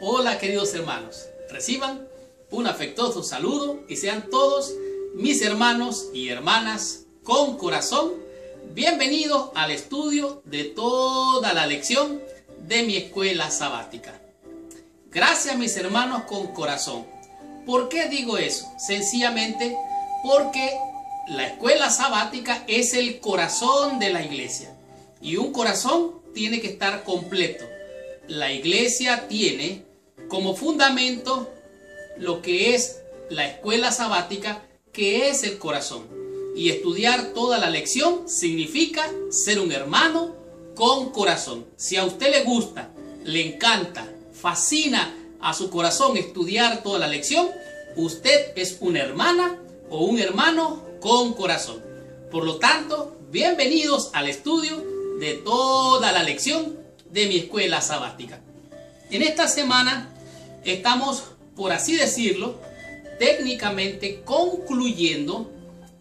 Hola queridos hermanos, reciban un afectuoso saludo y sean todos mis hermanos y hermanas con corazón bienvenidos al estudio de toda la lección de mi escuela sabática. Gracias mis hermanos con corazón. ¿Por qué digo eso? Sencillamente porque la escuela sabática es el corazón de la iglesia y un corazón tiene que estar completo. La iglesia tiene como fundamento lo que es la escuela sabática, que es el corazón. Y estudiar toda la lección significa ser un hermano con corazón. Si a usted le gusta, le encanta, fascina a su corazón estudiar toda la lección, usted es una hermana o un hermano con corazón. Por lo tanto, bienvenidos al estudio de toda la lección de mi escuela sabática. En esta semana estamos, por así decirlo, técnicamente concluyendo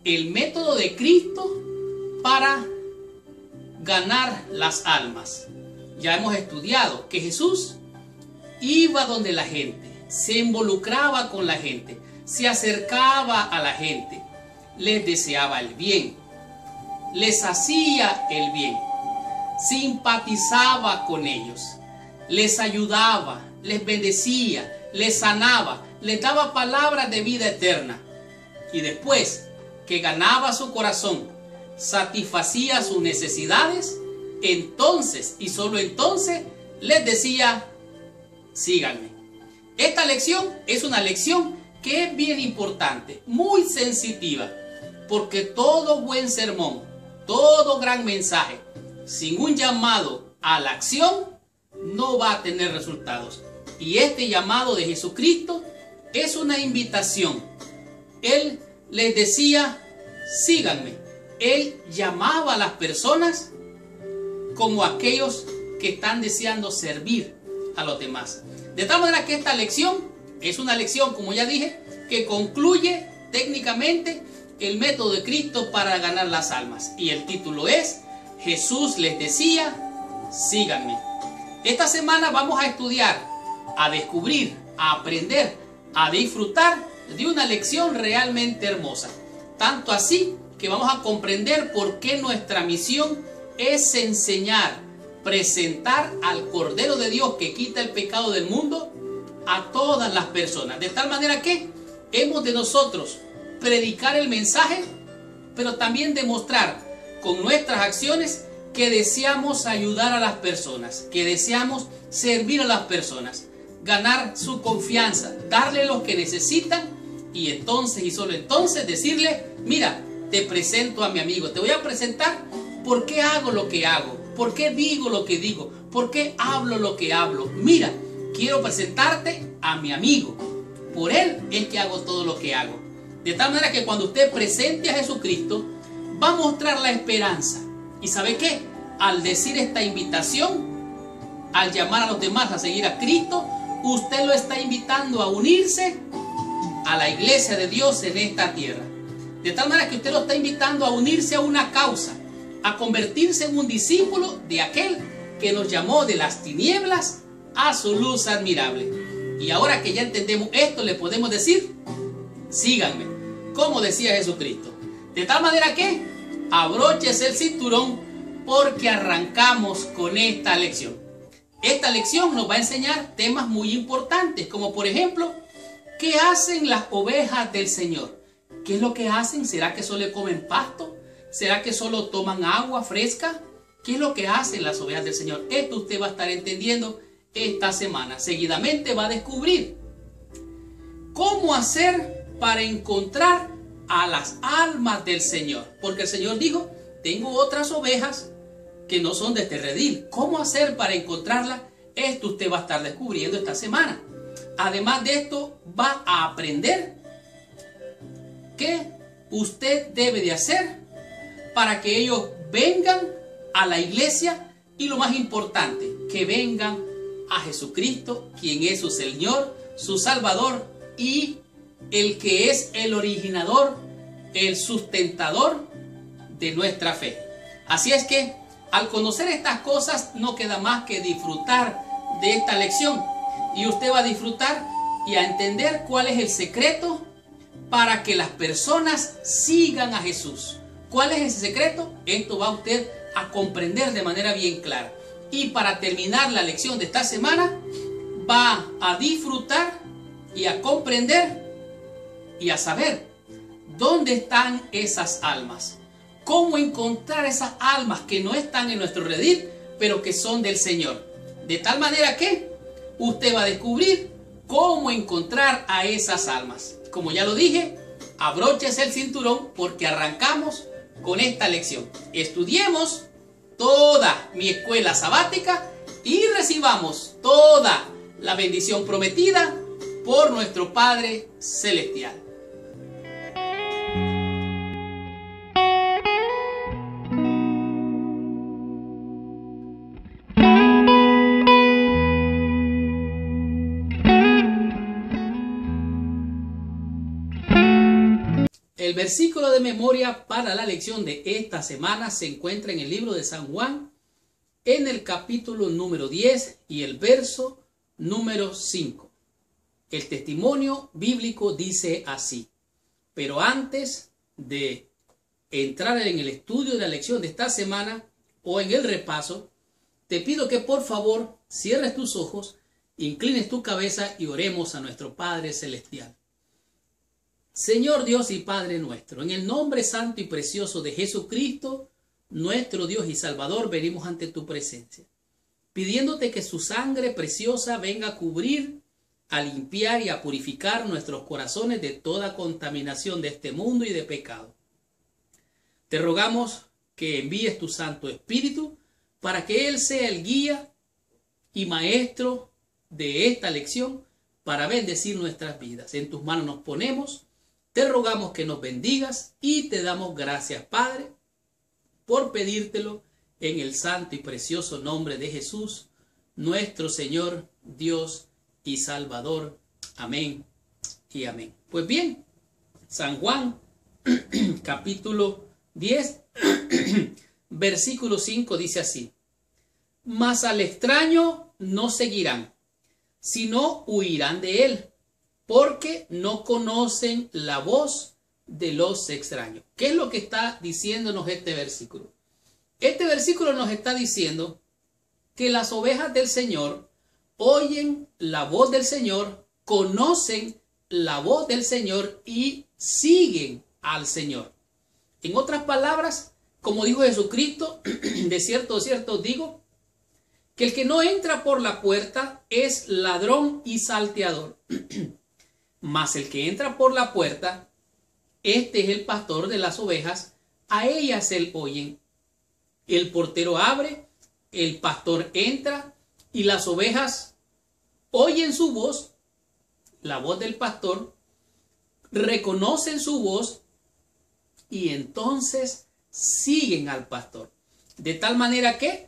el método de Cristo para ganar las almas. Ya hemos estudiado que Jesús iba donde la gente, se involucraba con la gente, se acercaba a la gente, les deseaba el bien, les hacía el bien, simpatizaba con ellos, les ayudaba, les bendecía, les sanaba, les daba palabras de vida eterna. Y después que ganaba su corazón, satisfacía sus necesidades, entonces y solo entonces les decía: síganme. Esta lección es una lección que es bien importante, muy sensitiva, porque todo buen sermón, todo gran mensaje, sin un llamado a la acción, no va a tener resultados. Y este llamado de Jesucristo es una invitación. Él les decía: síganme. Él llamaba a las personas como aquellos que están deseando servir a los demás. De tal manera que esta lección es una lección, como ya dije, que concluye técnicamente el método de Cristo para ganar las almas. Y el título es: Jesús les decía: síganme. Esta semana vamos a estudiar, a descubrir, a aprender, a disfrutar de una lección realmente hermosa. Tanto así que vamos a comprender por qué nuestra misión es enseñar, presentar al Cordero de Dios que quita el pecado del mundo a todas las personas. De tal manera que hemos de nosotros predicar el mensaje, pero también demostrar con nuestras acciones que deseamos ayudar a las personas, que deseamos servir a las personas, ganar su confianza, darle lo que necesitan y entonces y solo entonces decirle: mira, te presento a mi amigo, te voy a presentar por qué hago lo que hago, por qué digo lo que digo, por qué hablo lo que hablo. Mira, quiero presentarte a mi amigo, por él es que hago todo lo que hago. De tal manera que cuando usted presente a Jesucristo, va a mostrar la esperanza. ¿Y sabe qué? Al decir esta invitación, al llamar a los demás a seguir a Cristo, usted lo está invitando a unirse a la iglesia de Dios en esta tierra. De tal manera que usted lo está invitando a unirse a una causa, a convertirse en un discípulo de aquel que nos llamó de las tinieblas a su luz admirable. Y ahora que ya entendemos esto, le podemos decir: síganme, como decía Jesucristo. De tal manera que abróchese el cinturón, porque arrancamos con esta lección. Esta lección nos va a enseñar temas muy importantes, como por ejemplo, ¿qué hacen las ovejas del Señor? ¿Qué es lo que hacen? ¿Será que solo comen pasto? ¿Será que solo toman agua fresca? ¿Qué es lo que hacen las ovejas del Señor? Esto usted va a estar entendiendo esta semana. Seguidamente va a descubrir cómo hacer para encontrar a las almas del Señor. Porque el Señor dijo: tengo otras ovejas que no son de este redil. ¿Cómo hacer para encontrarlas? Esto usted va a estar descubriendo esta semana. Además de esto, va a aprender qué usted debe de hacer para que ellos vengan a la iglesia y, lo más importante, que vengan a Jesucristo, quien es su Señor, su Salvador y el que es el originador, el sustentador de nuestra fe. Así es que al conocer estas cosas no queda más que disfrutar de esta lección Y usted va a disfrutar y a entender cuál es el secreto para que las personas sigan a Jesús. ¿Cuál es ese secreto? Esto va usted a comprender de manera bien clara. Y para terminar la lección de esta semana, va a disfrutar y a comprender y a saber dónde están esas almas. Cómo encontrar esas almas que no están en nuestro redil, pero que son del Señor. De tal manera que usted va a descubrir cómo encontrar a esas almas. Como ya lo dije, abróchese el cinturón porque arrancamos con esta lección. Estudiemos toda mi escuela sabática y recibamos toda la bendición prometida por nuestro Padre Celestial. El versículo de memoria para la lección de esta semana se encuentra en el libro de San Juan, en el capítulo número 10 y el verso número 5. El testimonio bíblico dice así: pero antes de entrar en el estudio de la lección de esta semana o en el repaso, te pido que por favor cierres tus ojos, inclines tu cabeza y oremos a nuestro Padre Celestial. Señor Dios y Padre nuestro, en el nombre santo y precioso de Jesucristo, nuestro Dios y Salvador, venimos ante tu presencia, pidiéndote que su sangre preciosa venga a cubrir, a limpiar y a purificar nuestros corazones de toda contaminación de este mundo y de pecado. Te rogamos que envíes tu Santo Espíritu para que Él sea el guía y maestro de esta lección para bendecir nuestras vidas. En tus manos nos ponemos. Te rogamos que nos bendigas y te damos gracias, Padre, por pedírtelo en el santo y precioso nombre de Jesús, nuestro Señor, Dios y Salvador. Amén y amén. Pues bien, San Juan, capítulo 10, versículo 5 dice así: mas al extraño no seguirán, sino huirán de él, porque no conocen la voz de los extraños. ¿Qué es lo que está diciéndonos este versículo? Este versículo nos está diciendo que las ovejas del Señor oyen la voz del Señor, conocen la voz del Señor y siguen al Señor. En otras palabras, como dijo Jesucristo, de cierto digo, que el que no entra por la puerta es ladrón y salteador. Mas el que entra por la puerta, este es el pastor de las ovejas, a ellas él oyen. El portero abre, el pastor entra y las ovejas oyen su voz, la voz del pastor, reconocen su voz y entonces siguen al pastor. De tal manera que,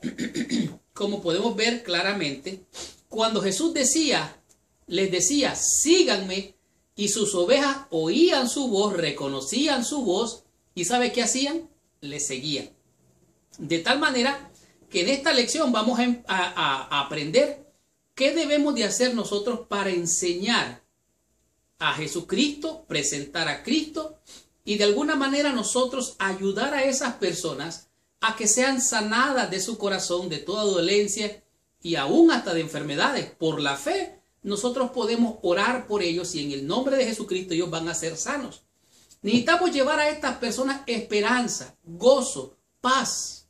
como podemos ver claramente, cuando Jesús les decía, síganme, y sus ovejas oían su voz, reconocían su voz, y ¿sabe qué hacían? Le seguían. De tal manera que en esta lección vamos a aprender qué debemos de hacer nosotros para enseñar a Jesucristo, presentar a Cristo, y de alguna manera nosotros ayudar a esas personas a que sean sanadas de su corazón, de toda dolencia y aún hasta de enfermedades. Por la fe, nosotros podemos orar por ellos y en el nombre de Jesucristo ellos van a ser sanos. Necesitamos llevar a estas personas esperanza, gozo, paz.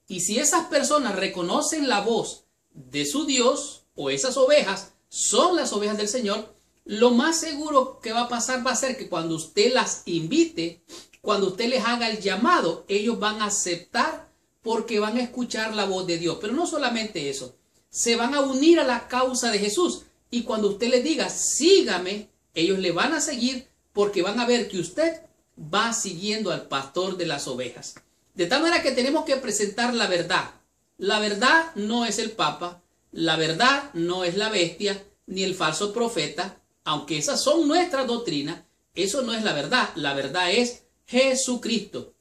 Y si esas personas reconocen la voz de su Dios o esas ovejas son las ovejas del Señor, lo más seguro que va a pasar va a ser que cuando usted las invite, cuando usted les haga el llamado, ellos van a aceptar porque van a escuchar la voz de Dios. Pero no solamente eso, se van a unir a la causa de Jesús. Y cuando usted les diga, sígame, ellos le van a seguir porque van a ver que usted va siguiendo al pastor de las ovejas. De tal manera que tenemos que presentar la verdad. La verdad no es el Papa, la verdad no es la bestia, ni el falso profeta, aunque esas son nuestras doctrinas, eso no es la verdad. La verdad es Jesucristo.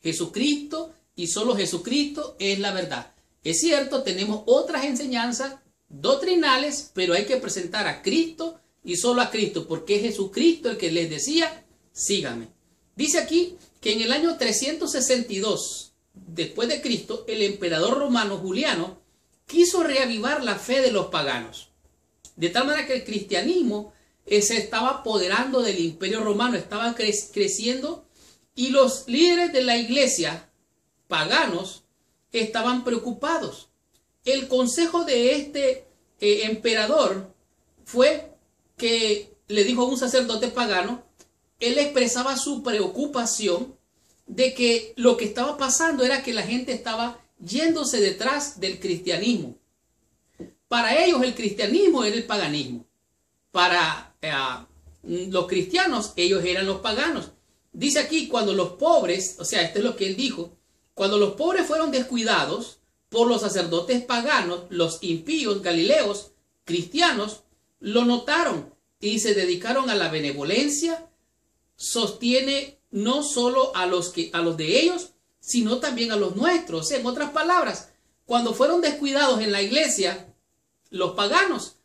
Jesucristo y solo Jesucristo es la verdad. Es cierto, tenemos otras enseñanzas doctrinales, pero hay que presentar a Cristo y solo a Cristo, porque es Jesucristo el que les decía, síganme. Dice aquí que en el año 362 después de Cristo, el emperador romano Juliano quiso reavivar la fe de los paganos, de tal manera que el cristianismo se estaba apoderando del imperio romano, estaba creciendo, y los líderes de la iglesia paganos estaban preocupados. El consejo de este emperador fue que le dijo a un sacerdote pagano, él expresaba su preocupación de que lo que estaba pasando era que la gente estaba yéndose detrás del cristianismo. Para ellos el cristianismo era el paganismo. Para los cristianos, ellos eran los paganos. Dice aquí, cuando los pobres, o sea, esto es lo que él dijo, cuando los pobres fueron descuidados por los sacerdotes paganos, los impíos, galileos, cristianos, lo notaron y se dedicaron a la benevolencia. Sostiene no solo a los de ellos, sino también a los nuestros. O sea, en otras palabras, cuando fueron descuidados en la iglesia, los paganos,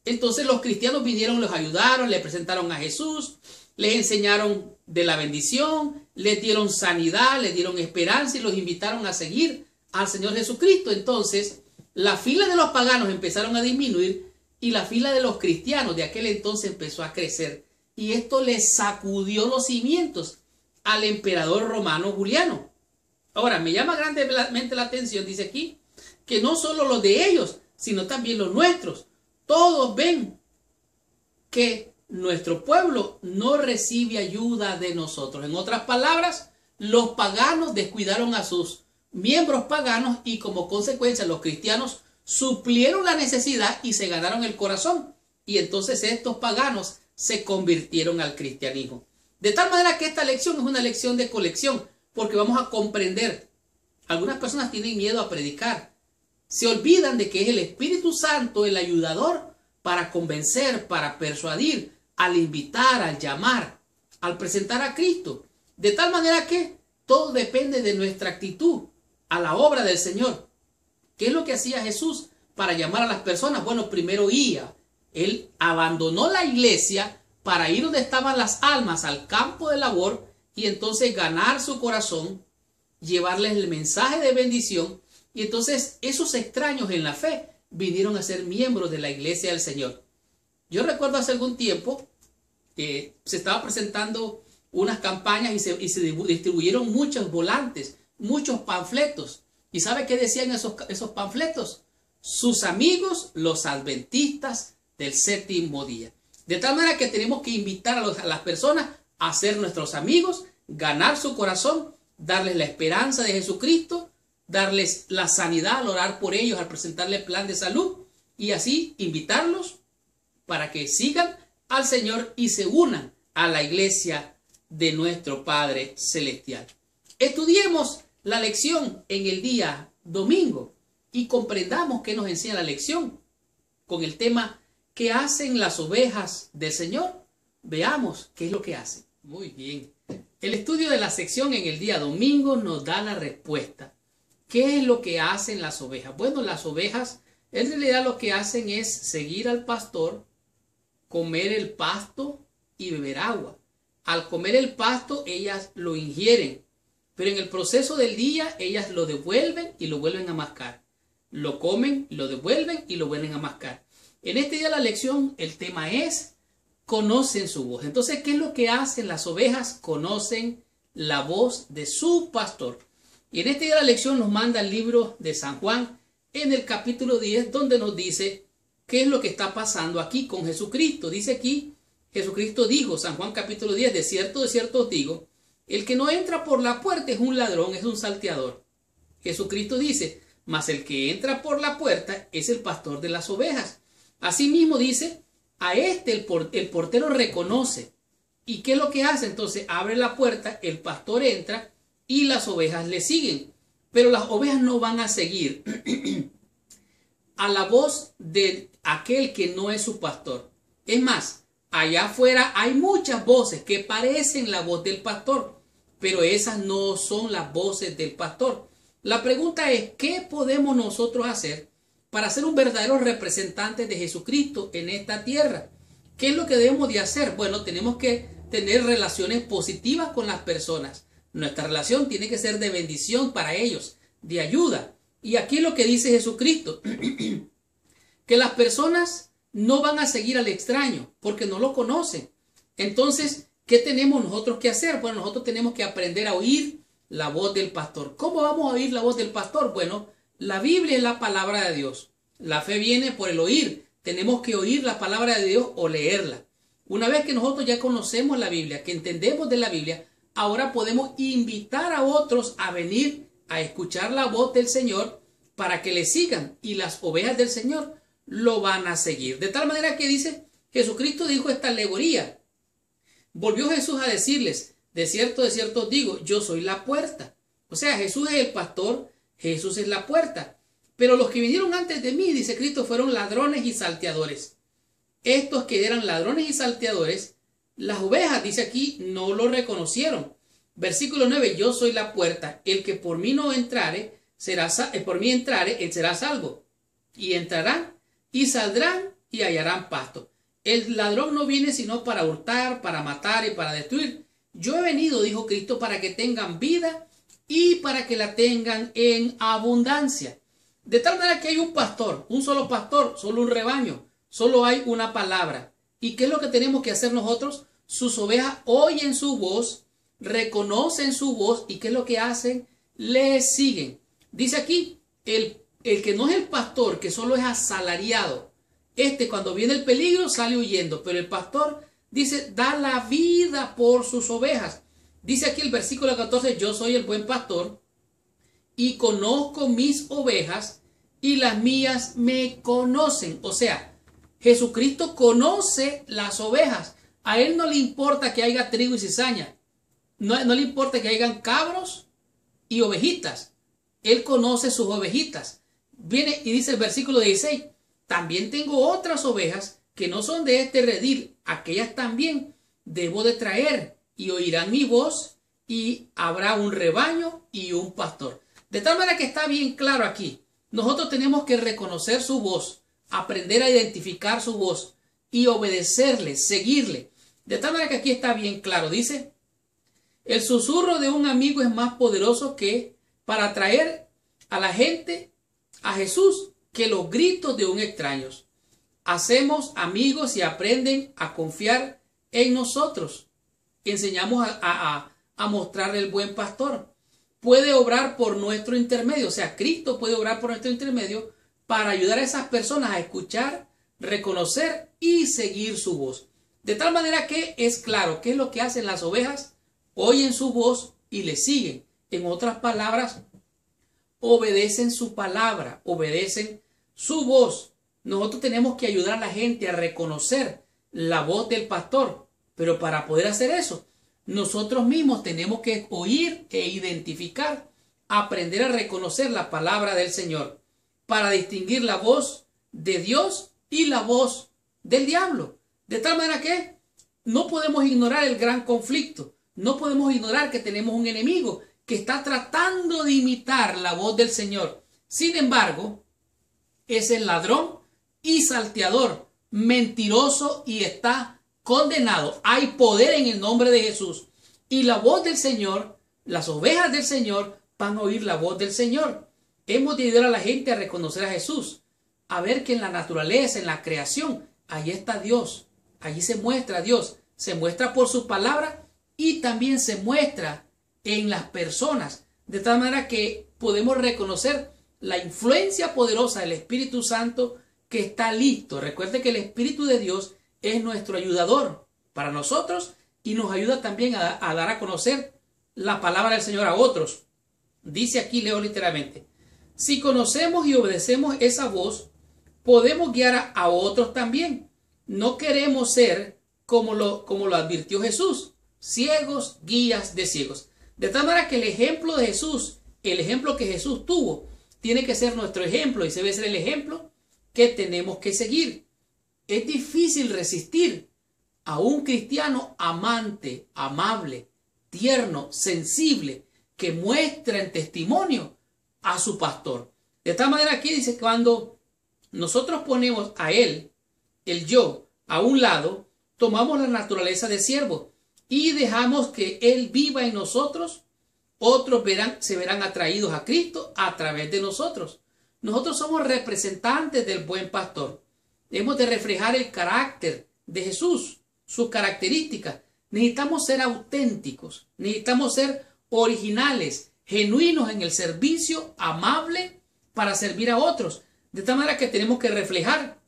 entonces los cristianos vinieron, los ayudaron, le presentaron a Jesús, les enseñaron de la bendición, les dieron sanidad, les dieron esperanza y los invitaron a seguir al Señor Jesucristo. Entonces, la fila de los paganos empezaron a disminuir y la fila de los cristianos de aquel entonces empezó a crecer. Y esto le sacudió los cimientos al emperador romano Juliano. Ahora, me llama grandemente la atención, dice aquí, que no solo los de ellos, sino también los nuestros. Todos ven que nuestro pueblo no recibe ayuda de nosotros. En otras palabras, los paganos descuidaron a sus miembros paganos y como consecuencia los cristianos suplieron la necesidad y se ganaron el corazón. Y entonces estos paganos se convirtieron al cristianismo. De tal manera que esta lección es una lección de colección, porque vamos a comprender. Algunas personas tienen miedo a predicar. Se olvidan de que es el Espíritu Santo el ayudador para convencer, para persuadir, al invitar, al llamar, al presentar a Cristo. De tal manera que todo depende de nuestra actitud a la obra del Señor. ¿Qué es lo que hacía Jesús para llamar a las personas? Bueno, primero iba. Él abandonó la iglesia para ir donde estaban las almas, al campo de labor, y entonces ganar su corazón, llevarles el mensaje de bendición. Y entonces esos extraños en la fe vinieron a ser miembros de la iglesia del Señor. Yo recuerdo hace algún tiempo que se estaba presentando unas campañas y se distribuyeron muchos volantes, muchos panfletos. ¿Y sabe qué decían esos panfletos? Sus amigos, los adventistas del séptimo día. De tal manera que tenemos que invitar a las personas a ser nuestros amigos, ganar su corazón, darles la esperanza de Jesucristo, darles la sanidad al orar por ellos, al presentarles plan de salud y así invitarlos para que sigan al Señor y se unan a la iglesia de nuestro Padre Celestial. Estudiemos la lección en el día domingo y comprendamos qué nos enseña la lección con el tema ¿qué hacen las ovejas del Señor? Veamos qué es lo que hacen. Muy bien. El estudio de la sección en el día domingo nos da la respuesta. ¿Qué es lo que hacen las ovejas? Bueno, las ovejas en realidad lo que hacen es seguir al pastor, comer el pasto y beber agua. Al comer el pasto ellas lo ingieren, pero en el proceso del día ellas lo devuelven y lo vuelven a mascar. Lo comen, lo devuelven y lo vuelven a mascar. En este día la lección, el tema es, conocen su voz. Entonces, ¿qué es lo que hacen las ovejas? Conocen la voz de su pastor. Y en este día la lección nos manda el libro de San Juan en el capítulo 10, donde nos dice qué es lo que está pasando aquí con Jesucristo. Dice aquí, Jesucristo dijo, San Juan capítulo 10, de cierto os digo, el que no entra por la puerta es un ladrón, es un salteador. Jesucristo dice, mas el que entra por la puerta es el pastor de las ovejas. Asimismo dice, a este el portero reconoce. ¿Y qué es lo que hace? Entonces abre la puerta, el pastor entra y las ovejas le siguen. Pero las ovejas no van a seguir a la voz de aquel que no es su pastor. Es más, allá afuera hay muchas voces que parecen la voz del pastor, pero esas no son las voces del pastor. La pregunta es, ¿qué podemos nosotros hacer para ser un verdadero representante de Jesucristo en esta tierra. ¿Qué es lo que debemos de hacer? Bueno, tenemos que tener relaciones positivas con las personas. Nuestra relación tiene que ser de bendición para ellos, de ayuda. Y aquí lo que dice Jesucristo, que las personas no van a seguir al extraño porque no lo conocen. Entonces, ¿qué tenemos nosotros que hacer? Bueno, nosotros tenemos que aprender a oír la voz del pastor. ¿Cómo vamos a oír la voz del pastor? Bueno, la Biblia es la palabra de Dios. La fe viene por el oír. Tenemos que oír la palabra de Dios o leerla. Una vez que nosotros ya conocemos la Biblia, que entendemos de la Biblia, ahora podemos invitar a otros a venir a escuchar la voz del Señor para que le sigan, y las ovejas del Señor lo van a seguir. De tal manera que dice, Jesucristo dijo esta alegoría. Volvió Jesús a decirles, de cierto os digo, yo soy la puerta. O sea, Jesús es el pastor, Jesús es la puerta. Pero los que vinieron antes de mí, dice Cristo, fueron ladrones y salteadores. Estos que eran ladrones y salteadores, las ovejas, dice aquí, no lo reconocieron. Versículo 9, yo soy la puerta, el que por mí no entrare, por mí entrare, él será salvo. Y entrarán y saldrán y hallarán pasto. El ladrón no viene sino para hurtar, para matar y para destruir. Yo he venido, dijo Cristo, para que tengan vida y para que la tengan en abundancia. De tal manera que hay un pastor, un solo pastor, solo un rebaño, solo hay una palabra. ¿Y qué es lo que tenemos que hacer nosotros? Sus ovejas oyen su voz, reconocen su voz, y ¿qué es lo que hacen? Le siguen. Dice aquí, el que no es el pastor, que solo es asalariado, cuando viene el peligro sale huyendo, pero el pastor dice, da la vida por sus ovejas. Dice aquí el versículo 14, yo soy el buen pastor y conozco mis ovejas y las mías me conocen. O sea, Jesucristo conoce las ovejas. A él no le importa que haya trigo y cizaña. No le importa que hayan cabros y ovejitas. Él conoce sus ovejitas. Viene y dice el versículo 16, también tengo otras ovejas que no son de este redil. Aquellas también debo de traer y oirán mi voz y habrá un rebaño y un pastor. De tal manera que está bien claro aquí. Nosotros tenemos que reconocer su voz, aprender a identificar su voz y obedecerle, seguirle. De tal manera que aquí está bien claro. Dice, el susurro de un amigo es más poderoso que para atraer a la gente a Jesús que los gritos de un extraño. Hacemos amigos y aprenden a confiar en nosotros. Enseñamos a mostrar el buen pastor. Puede obrar por nuestro intermedio, o sea, Cristo puede obrar por nuestro intermedio para ayudar a esas personas a escuchar, reconocer y seguir su voz. De tal manera que es claro qué es lo que hacen las ovejas, oyen su voz y le siguen. En otras palabras, obedecen su palabra, obedecen su voz. Nosotros tenemos que ayudar a la gente a reconocer la voz del pastor, pero para poder hacer eso, nosotros mismos tenemos que oír e identificar, aprender a reconocer la palabra del Señor para distinguir la voz de Dios y la voz del diablo. De tal manera que no podemos ignorar el gran conflicto, no podemos ignorar que tenemos un enemigo que está tratando de imitar la voz del Señor. Sin embargo, es el ladrón y salteador, mentiroso y está condenado. Hay poder en el nombre de Jesús. Y la voz del Señor, las ovejas del Señor van a oír la voz del Señor. Hemos de ayudar a la gente a reconocer a Jesús, a ver que en la naturaleza, en la creación, allí está Dios. Allí se muestra Dios. Se muestra por su palabra y también se muestra en las personas. De tal manera que podemos reconocer la influencia poderosa del Espíritu Santo que está listo. Recuerde que el Espíritu de Dios es nuestro ayudador para nosotros y nos ayuda también a dar a conocer la palabra del Señor a otros. Dice aquí, leo literalmente, si conocemos y obedecemos esa voz, podemos guiar a otros también. No queremos ser como lo advirtió Jesús, ciegos, guías de ciegos. De tal manera que el ejemplo de Jesús, el ejemplo que Jesús tuvo, tiene que ser nuestro ejemplo y debe ser el ejemplo que tenemos que seguir. Es difícil resistir a un cristiano amante, amable, tierno, sensible, que muestra en testimonio a su pastor. De tal manera aquí dice, cuando nosotros ponemos a él, el yo, a un lado, tomamos la naturaleza de siervo y dejamos que él viva en nosotros, otros se verán atraídos a Cristo a través de nosotros. Nosotros somos representantes del buen pastor. Hemos de reflejar el carácter de Jesús, sus características. Necesitamos ser auténticos, necesitamos ser originales, genuinos en el servicio, amable para servir a otros. De esta manera que tenemos que reflejar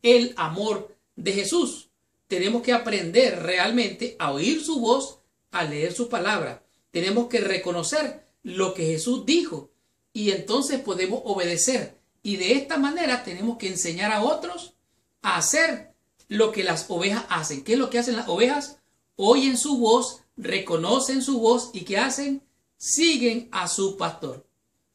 el amor de Jesús. Tenemos que aprender realmente a oír su voz, a leer su palabra. Tenemos que reconocer lo que Jesús dijo y entonces podemos obedecer. Y de esta manera tenemos que enseñar a otros a hacer lo que las ovejas hacen. ¿Qué es lo que hacen las ovejas? Oyen su voz, reconocen su voz y ¿qué hacen? Siguen a su pastor.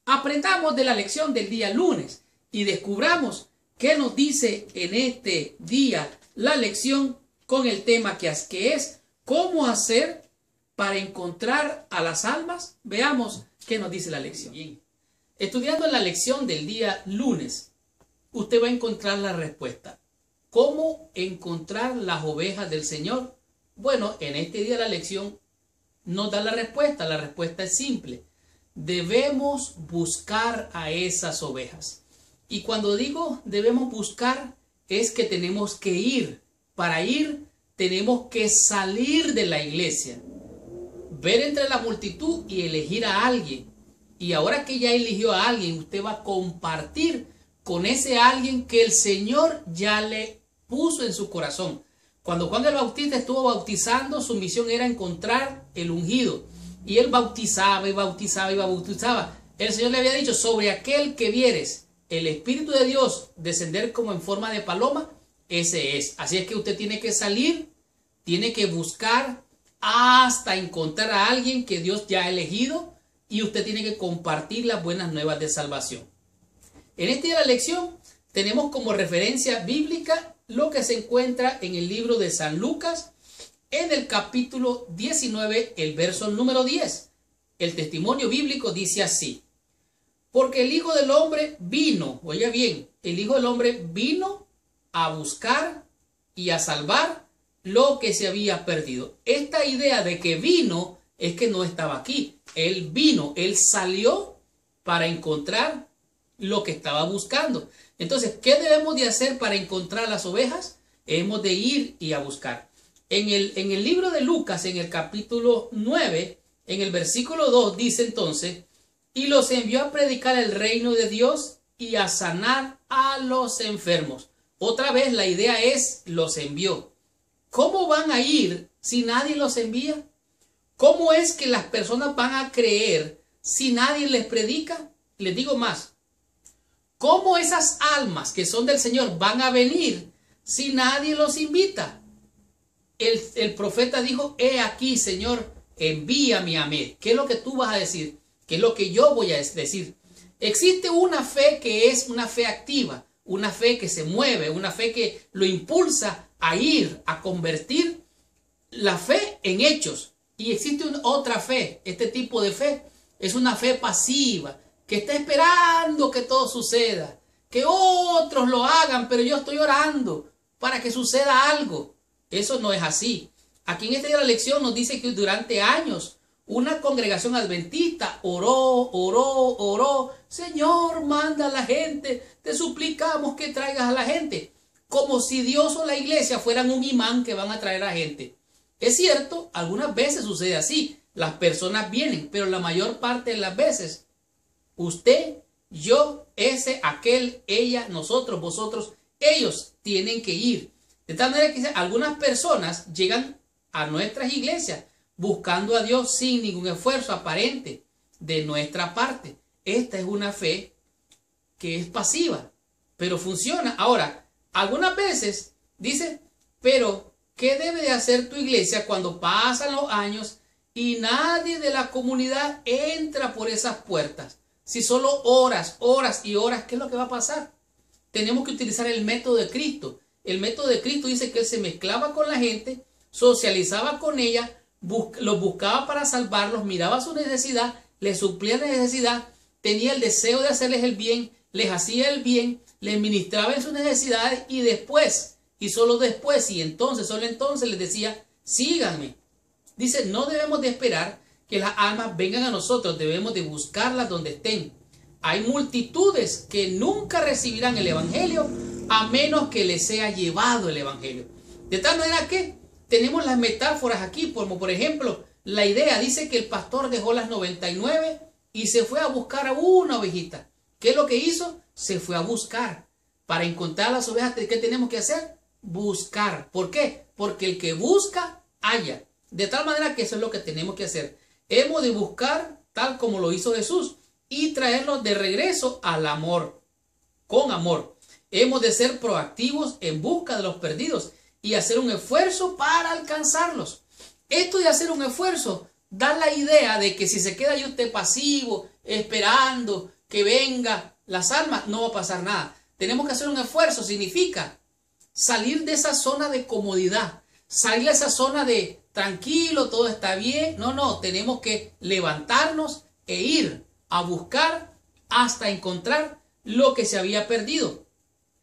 Aprendamos de la lección del día lunes y descubramos qué nos dice en este día la lección con el tema que es cómo hacer para encontrar a las almas. Veamos qué nos dice la lección. Bien. Estudiando la lección del día lunes, usted va a encontrar la respuesta. ¿Cómo encontrar las ovejas del Señor? Bueno, en este día la lección nos da la respuesta. La respuesta es simple. Debemos buscar a esas ovejas. Y cuando digo debemos buscar, es que tenemos que ir. Para ir, tenemos que salir de la iglesia. Ver entre la multitud y elegir a alguien. Y ahora que ya eligió a alguien, usted va a compartir con ese alguien que el Señor ya le puso en su corazón. Cuando Juan el Bautista estuvo bautizando, su misión era encontrar el ungido. Y él bautizaba y bautizaba y bautizaba. El Señor le había dicho, sobre aquel que vieres el Espíritu de Dios descender como en forma de paloma, ese es. Así es que usted tiene que salir, tiene que buscar hasta encontrar a alguien que Dios ya ha elegido y usted tiene que compartir las buenas nuevas de salvación. En este día de la lección tenemos como referencia bíblica lo que se encuentra en el libro de San Lucas, en el capítulo 19, el verso número 10. El testimonio bíblico dice así: porque el Hijo del Hombre vino, oiga bien, el Hijo del Hombre vino a buscar y a salvar lo que se había perdido. Esta idea de que vino es que no estaba aquí. Él vino, él salió para encontrar lo que estaba buscando. Entonces, ¿qué debemos de hacer para encontrar las ovejas? Hemos de ir y a buscar. En el libro de Lucas, en el capítulo 9, en el versículo 2, dice entonces, y los envió a predicar el reino de Dios y a sanar a los enfermos. Otra vez la idea es, los envió. ¿Cómo van a ir si nadie los envía? ¿Cómo es que las personas van a creer si nadie les predica? Les digo más. ¿Cómo esas almas que son del Señor van a venir si nadie los invita? El profeta dijo, he aquí, Señor, envíame a mí. ¿Qué es lo que tú vas a decir? ¿Qué es lo que yo voy a decir? Existe una fe que es una fe activa, una fe que se mueve, una fe que lo impulsa a ir, a convertir la fe en hechos. Y existe otra fe. Este tipo de fe es una fe pasiva, que está esperando que todo suceda, que otros lo hagan, pero yo estoy orando para que suceda algo. Eso no es así. Aquí en esta día de la lección nos dice que durante años una congregación adventista oró, Señor, manda a la gente, te suplicamos que traigas a la gente, como si Dios o la iglesia fueran un imán que van a traer a gente. Es cierto, algunas veces sucede así, las personas vienen, pero la mayor parte de las veces, usted, yo, ese, aquel, ella, nosotros, vosotros, ellos tienen que ir. De tal manera que algunas personas llegan a nuestras iglesias buscando a Dios sin ningún esfuerzo aparente de nuestra parte. Esta es una fe que es pasiva, pero funciona. Ahora, algunas veces dice, pero ¿qué debe de hacer tu iglesia cuando pasan los años y nadie de la comunidad entra por esas puertas? Si solo horas y horas, ¿qué es lo que va a pasar? Tenemos que utilizar el método de Cristo. El método de Cristo dice que Él se mezclaba con la gente, socializaba con ella, los buscaba para salvarlos, miraba su necesidad, les suplía la necesidad, tenía el deseo de hacerles el bien, les hacía el bien, les ministraba en sus necesidades y después, y solo después, y entonces, solo entonces les decía, síganme. Dice, no debemos de esperar que las almas vengan a nosotros, debemos de buscarlas donde estén. Hay multitudes que nunca recibirán el evangelio a menos que les sea llevado el evangelio. De tal manera que tenemos las metáforas aquí, como por ejemplo, la idea dice que el pastor dejó las 99 y se fue a buscar a una ovejita. ¿Qué es lo que hizo? Se fue a buscar. Para encontrar las ovejas, ¿qué tenemos que hacer? Buscar. ¿Por qué? Porque el que busca, halla. De tal manera que eso es lo que tenemos que hacer. Hemos de buscar tal como lo hizo Jesús y traerlos de regreso al amor, con amor. Hemos de ser proactivos en busca de los perdidos y hacer un esfuerzo para alcanzarlos. Esto de hacer un esfuerzo da la idea de que si se queda ahí usted pasivo, esperando que venga las almas, no va a pasar nada. Tenemos que hacer un esfuerzo, significa salir de esa zona de comodidad, salir de esa zona de tranquilo, todo está bien. No, tenemos que levantarnos e ir a buscar hasta encontrar lo que se había perdido.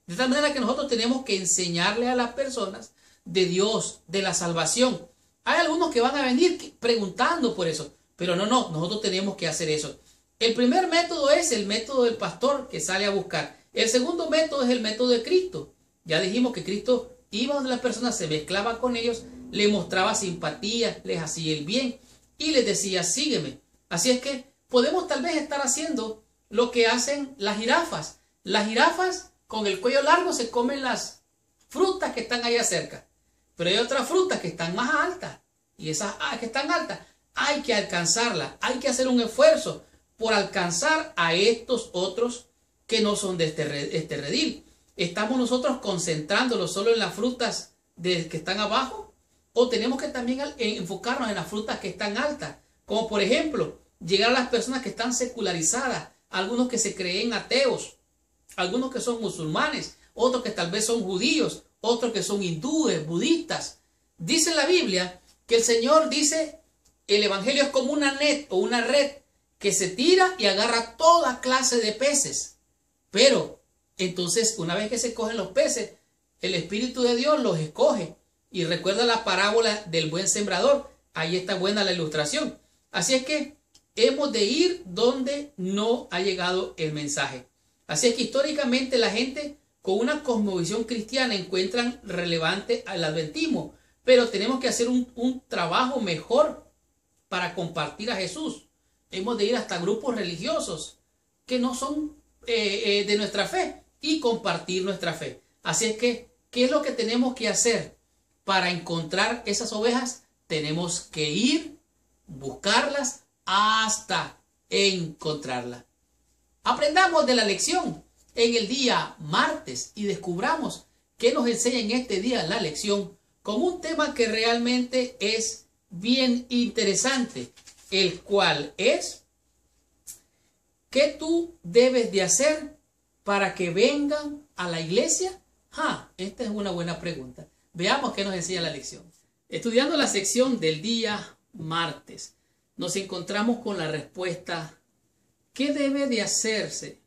De tal manera que nosotros tenemos que enseñarle a las personas de Dios, de la salvación. Hay algunos que van a venir preguntando por eso, pero no, nosotros tenemos que hacer eso. El primer método es el método del pastor que sale a buscar. El segundo método es el método de Cristo. Ya dijimos que Cristo iba donde las personas, se mezclaba con ellos, le mostraba simpatía, les hacía el bien y les decía, sígueme. Así es que podemos tal vez estar haciendo lo que hacen las jirafas. Las jirafas con el cuello largo se comen las frutas que están allá cerca. Pero hay otras frutas que están más altas. Y esas que están altas hay que alcanzarlas. Hay que hacer un esfuerzo por alcanzar a estos otros que no son de este redil. ¿Estamos nosotros concentrándonos solo en las frutas que están abajo? ¿O tenemos que también enfocarnos en las frutas que están altas? Como por ejemplo, llegar a las personas que están secularizadas, algunos que se creen ateos, algunos que son musulmanes, otros que tal vez son judíos, otros que son hindúes, budistas. Dice la Biblia que el Señor dice, el evangelio es como una net o una red que se tira y agarra toda clase de peces. Pero entonces, una vez que se cogen los peces, el Espíritu de Dios los escoge. Y recuerda la parábola del buen sembrador. Ahí está buena la ilustración. Así es que hemos de ir donde no ha llegado el mensaje. Así es que históricamente la gente con una cosmovisión cristiana encuentran relevante al adventismo, pero tenemos que hacer un trabajo mejor para compartir a Jesús. Hemos de ir hasta grupos religiosos que no son de nuestra fe y compartir nuestra fe. Así es que, ¿qué es lo que tenemos que hacer para encontrar esas ovejas? Tenemos que ir, buscarlas hasta encontrarlas. Aprendamos de la lección en el día martes y descubramos qué nos enseña en este día la lección con un tema que realmente es bien interesante, el cual es ¿qué tú debes de hacer para que vengan a la iglesia? Esta es una buena pregunta. Veamos qué nos enseña la lección. Estudiando la sección del día martes, nos encontramos con la respuesta ¿qué debe de hacerse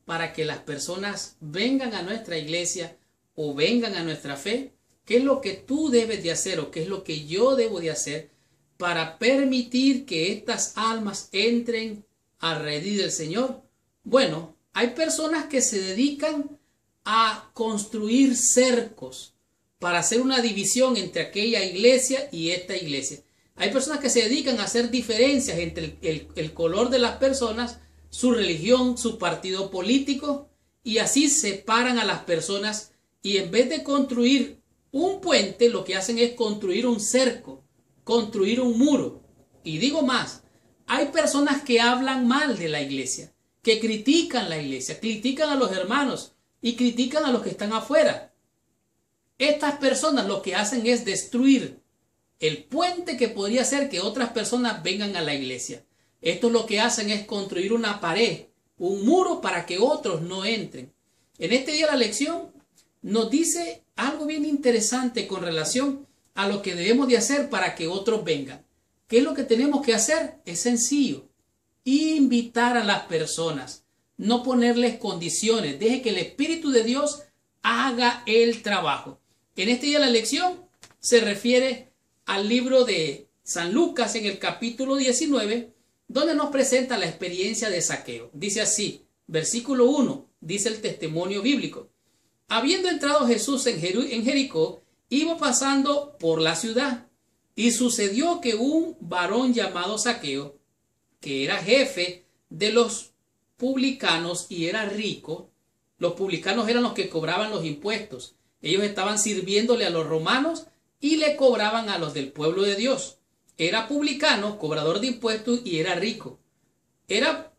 para que las personas vengan a nuestra iglesia o vengan a nuestra fe? ¿Qué es lo que tú debes de hacer o qué es lo que yo debo de hacer para permitir que estas almas entren al redil del Señor? Bueno, hay personas que se dedican a construir cercos para hacer una división entre aquella iglesia y esta iglesia. Hay personas que se dedican a hacer diferencias entre el color de las personas, su religión, su partido político, y así separan a las personas y en vez de construir un puente, lo que hacen es construir un cerco, construir un muro. Y digo más, hay personas que hablan mal de la iglesia, que critican la iglesia, critican a los hermanos y critican a los que están afuera. Estas personas lo que hacen es destruir el puente que podría hacer que otras personas vengan a la iglesia. Esto lo que hacen es construir una pared, un muro para que otros no entren. En este día la lección nos dice algo bien interesante con relación a lo que debemos de hacer para que otros vengan. ¿Qué es lo que tenemos que hacer? Es sencillo. Invitar a las personas. no ponerles condiciones. Deje que el Espíritu de Dios haga el trabajo. En este día la lección se refiere al libro de San Lucas en el capítulo 19, donde nos presenta la experiencia de Zaqueo. Dice así, versículo 1, dice el testimonio bíblico. Habiendo entrado Jesús en Jericó, iba pasando por la ciudad, y sucedió que un varón llamado Zaqueo, que era jefe de los publicanos y era rico. Los publicanos eran los que cobraban los impuestos. Ellos estaban sirviéndole a los romanos y le cobraban a los del pueblo de Dios. Era publicano, cobrador de impuestos, y era rico. Era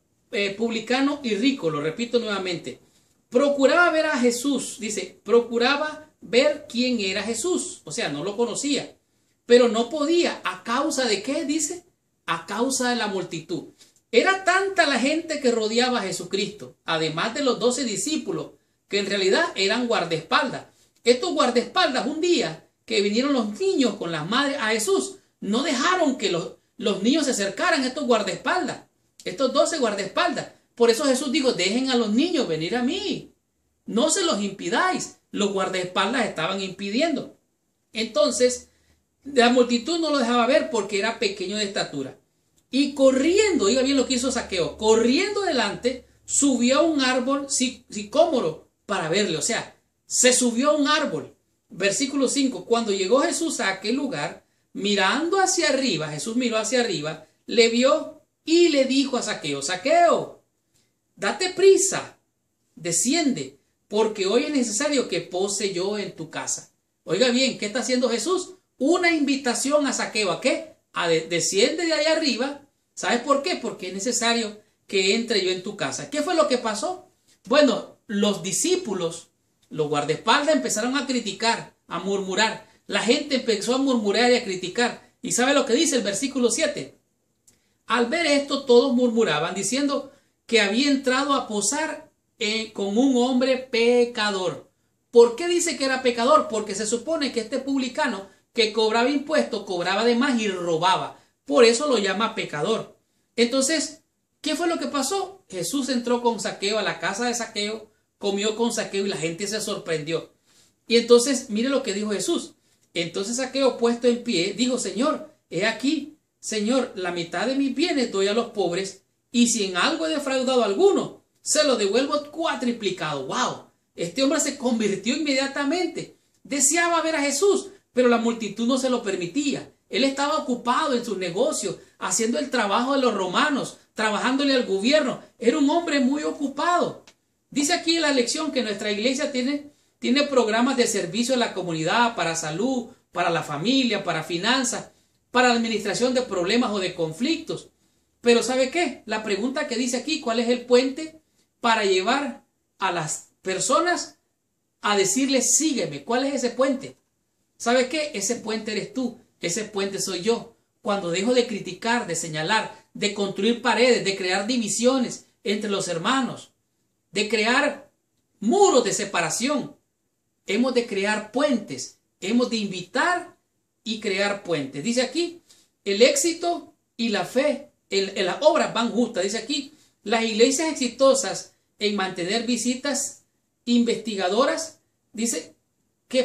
publicano y rico, lo repito nuevamente. Procuraba ver a Jesús, dice, procuraba ver quién era Jesús. O sea, no lo conocía, pero no podía. ¿A causa de qué? Dice, a causa de la multitud. Era tanta la gente que rodeaba a Jesucristo, además de los 12 discípulos, que en realidad eran guardaespaldas. Estos guardaespaldas, un día que vinieron los niños con las madres a Jesús, no dejaron que los niños se acercaran a estos guardaespaldas, estos 12 guardaespaldas. Por eso Jesús dijo, dejen a los niños venir a mí, no se los impidáis. Los guardaespaldas estaban impidiendo. Entonces, la multitud no lo dejaba ver porque era pequeño de estatura. Y corriendo, oiga bien lo que hizo Zaqueo, corriendo adelante, subió a un árbol sicómoro para verle. O sea, se subió a un árbol. Versículo 5, cuando llegó Jesús a aquel lugar, mirando hacia arriba, Jesús miró hacia arriba, le vio y le dijo a Zaqueo, Zaqueo, date prisa, desciende, porque hoy es necesario que pose yo en tu casa. Oiga bien, ¿qué está haciendo Jesús? Una invitación a Zaqueo, ¿a qué? Desciende de allá arriba. ¿Sabes por qué? Porque es necesario que entre yo en tu casa. ¿Qué fue lo que pasó? Bueno, los discípulos, los guardaespaldas empezaron a criticar, a murmurar. La gente empezó a murmurar y a criticar. ¿Y sabe lo que dice el versículo 7? Al ver esto, todos murmuraban diciendo que había entrado a posar con un hombre pecador. ¿Por qué dice que era pecador? Porque se supone que este publicano que cobraba impuestos, cobraba de más y robaba. Por eso lo llama pecador. Entonces, ¿qué fue lo que pasó? Jesús entró con Zaqueo a la casa de Zaqueo, comió con Zaqueo y la gente se sorprendió. Y entonces, mire lo que dijo Jesús. Entonces Zaqueo, puesto en pie, dijo, Señor, he aquí, Señor, la mitad de mis bienes doy a los pobres, y si en algo he defraudado a alguno, se lo devuelvo cuatriplicado. ¡Wow! Este hombre se convirtió inmediatamente. Deseaba ver a Jesús, pero la multitud no se lo permitía. Él estaba ocupado en sus negocios, haciendo el trabajo de los romanos, trabajándole al gobierno. Era un hombre muy ocupado. Dice aquí en la lección que nuestra iglesia tiene programas de servicio a la comunidad, para salud, para la familia, para finanzas, para la administración de problemas o de conflictos. Pero ¿sabe qué? La pregunta que dice aquí, ¿cuál es el puente para llevar a las personas a decirles sígueme? ¿Cuál es ese puente? ¿Sabe qué? Ese puente eres tú, ese puente soy yo. Cuando dejo de criticar, de señalar, de construir paredes, de crear divisiones entre los hermanos, de crear muros de separación, hemos de crear puentes, hemos de invitar y crear puentes. Dice aquí, el éxito y la fe en las obras van justas. Dice aquí, las iglesias exitosas en mantener visitas investigadoras, dice, que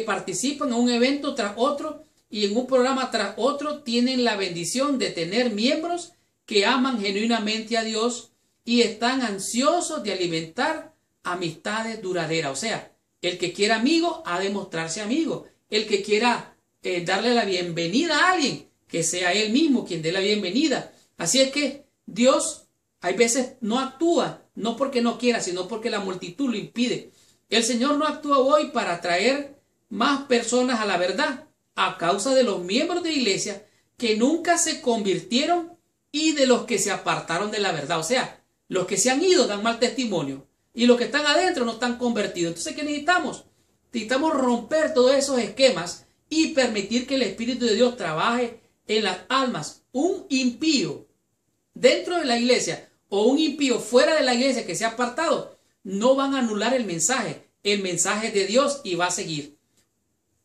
participan en un evento tras otro y en un programa tras otro, tienen la bendición de tener miembros que aman genuinamente a Dios y están ansiosos de alimentar amistades duraderas. O sea, el que quiera amigo ha de mostrarse amigo. El que quiera darle la bienvenida a alguien, que sea él mismo quien dé la bienvenida. Así es que Dios hay veces no actúa, no porque no quiera, sino porque la multitud lo impide. El Señor no actúa hoy para atraer más personas a la verdad, a causa de los miembros de la iglesia que nunca se convirtieron y de los que se apartaron de la verdad. O sea, los que se han ido dan mal testimonio y los que están adentro no están convertidos. Entonces, ¿qué necesitamos? Necesitamos romper todos esos esquemas y permitir que el Espíritu de Dios trabaje en las almas. Un impío dentro de la iglesia o un impío fuera de la iglesia que se ha apartado, no van a anular el mensaje de Dios, y va a seguir.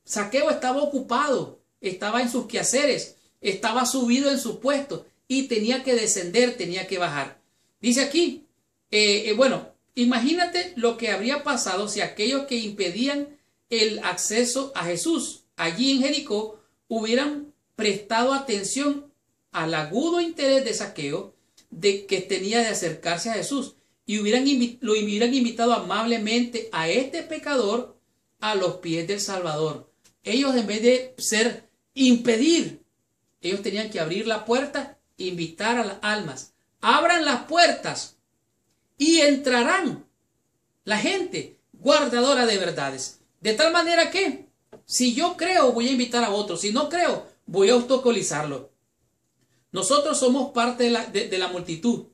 Zaqueo estaba ocupado, estaba en sus quehaceres, estaba subido en su puesto y tenía que descender, tenía que bajar. Dice aquí, Bueno, imagínate lo que habría pasado si aquellos que impedían el acceso a Jesús allí en Jericó hubieran prestado atención al agudo interés de Zaqueo que tenía de acercarse a Jesús y lo hubieran invitado amablemente a este pecador a los pies del Salvador. Ellos, en vez de impedir, ellos tenían que abrir la puerta, invitar a las almas. Abran las puertas y entrarán la gente guardadora de verdades. De tal manera que, si yo creo, voy a invitar a otros. Si no creo, voy a autocolizarlo. Nosotros somos parte de la multitud.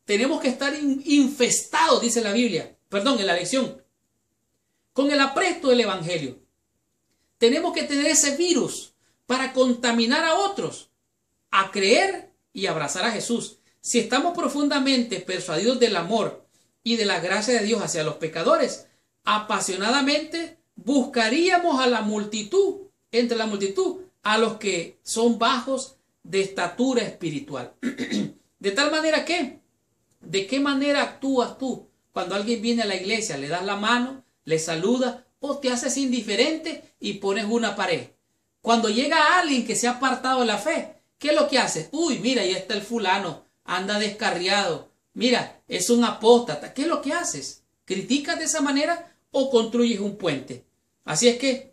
Tenemos que estar infestados, dice la Biblia, en la lección, con el apresto del Evangelio. Tenemos que tener ese virus para contaminar a otros, a creer y abrazar a Jesús. Si estamos profundamente persuadidos del amor y de la gracia de Dios hacia los pecadores, apasionadamente buscaríamos a la multitud, entre la multitud, a los que son bajos de estatura espiritual. De tal manera que, ¿de qué manera actúas tú cuando alguien viene a la iglesia? ¿Le das la mano, le saludas o te haces indiferente y pones una pared? Cuando llega alguien que se ha apartado de la fe, ¿qué es lo que haces? Uy, mira, ahí está el fulano, anda descarriado. Mira, es un apóstata. ¿Qué es lo que haces? ¿Criticas de esa manera o construyes un puente? Así es que,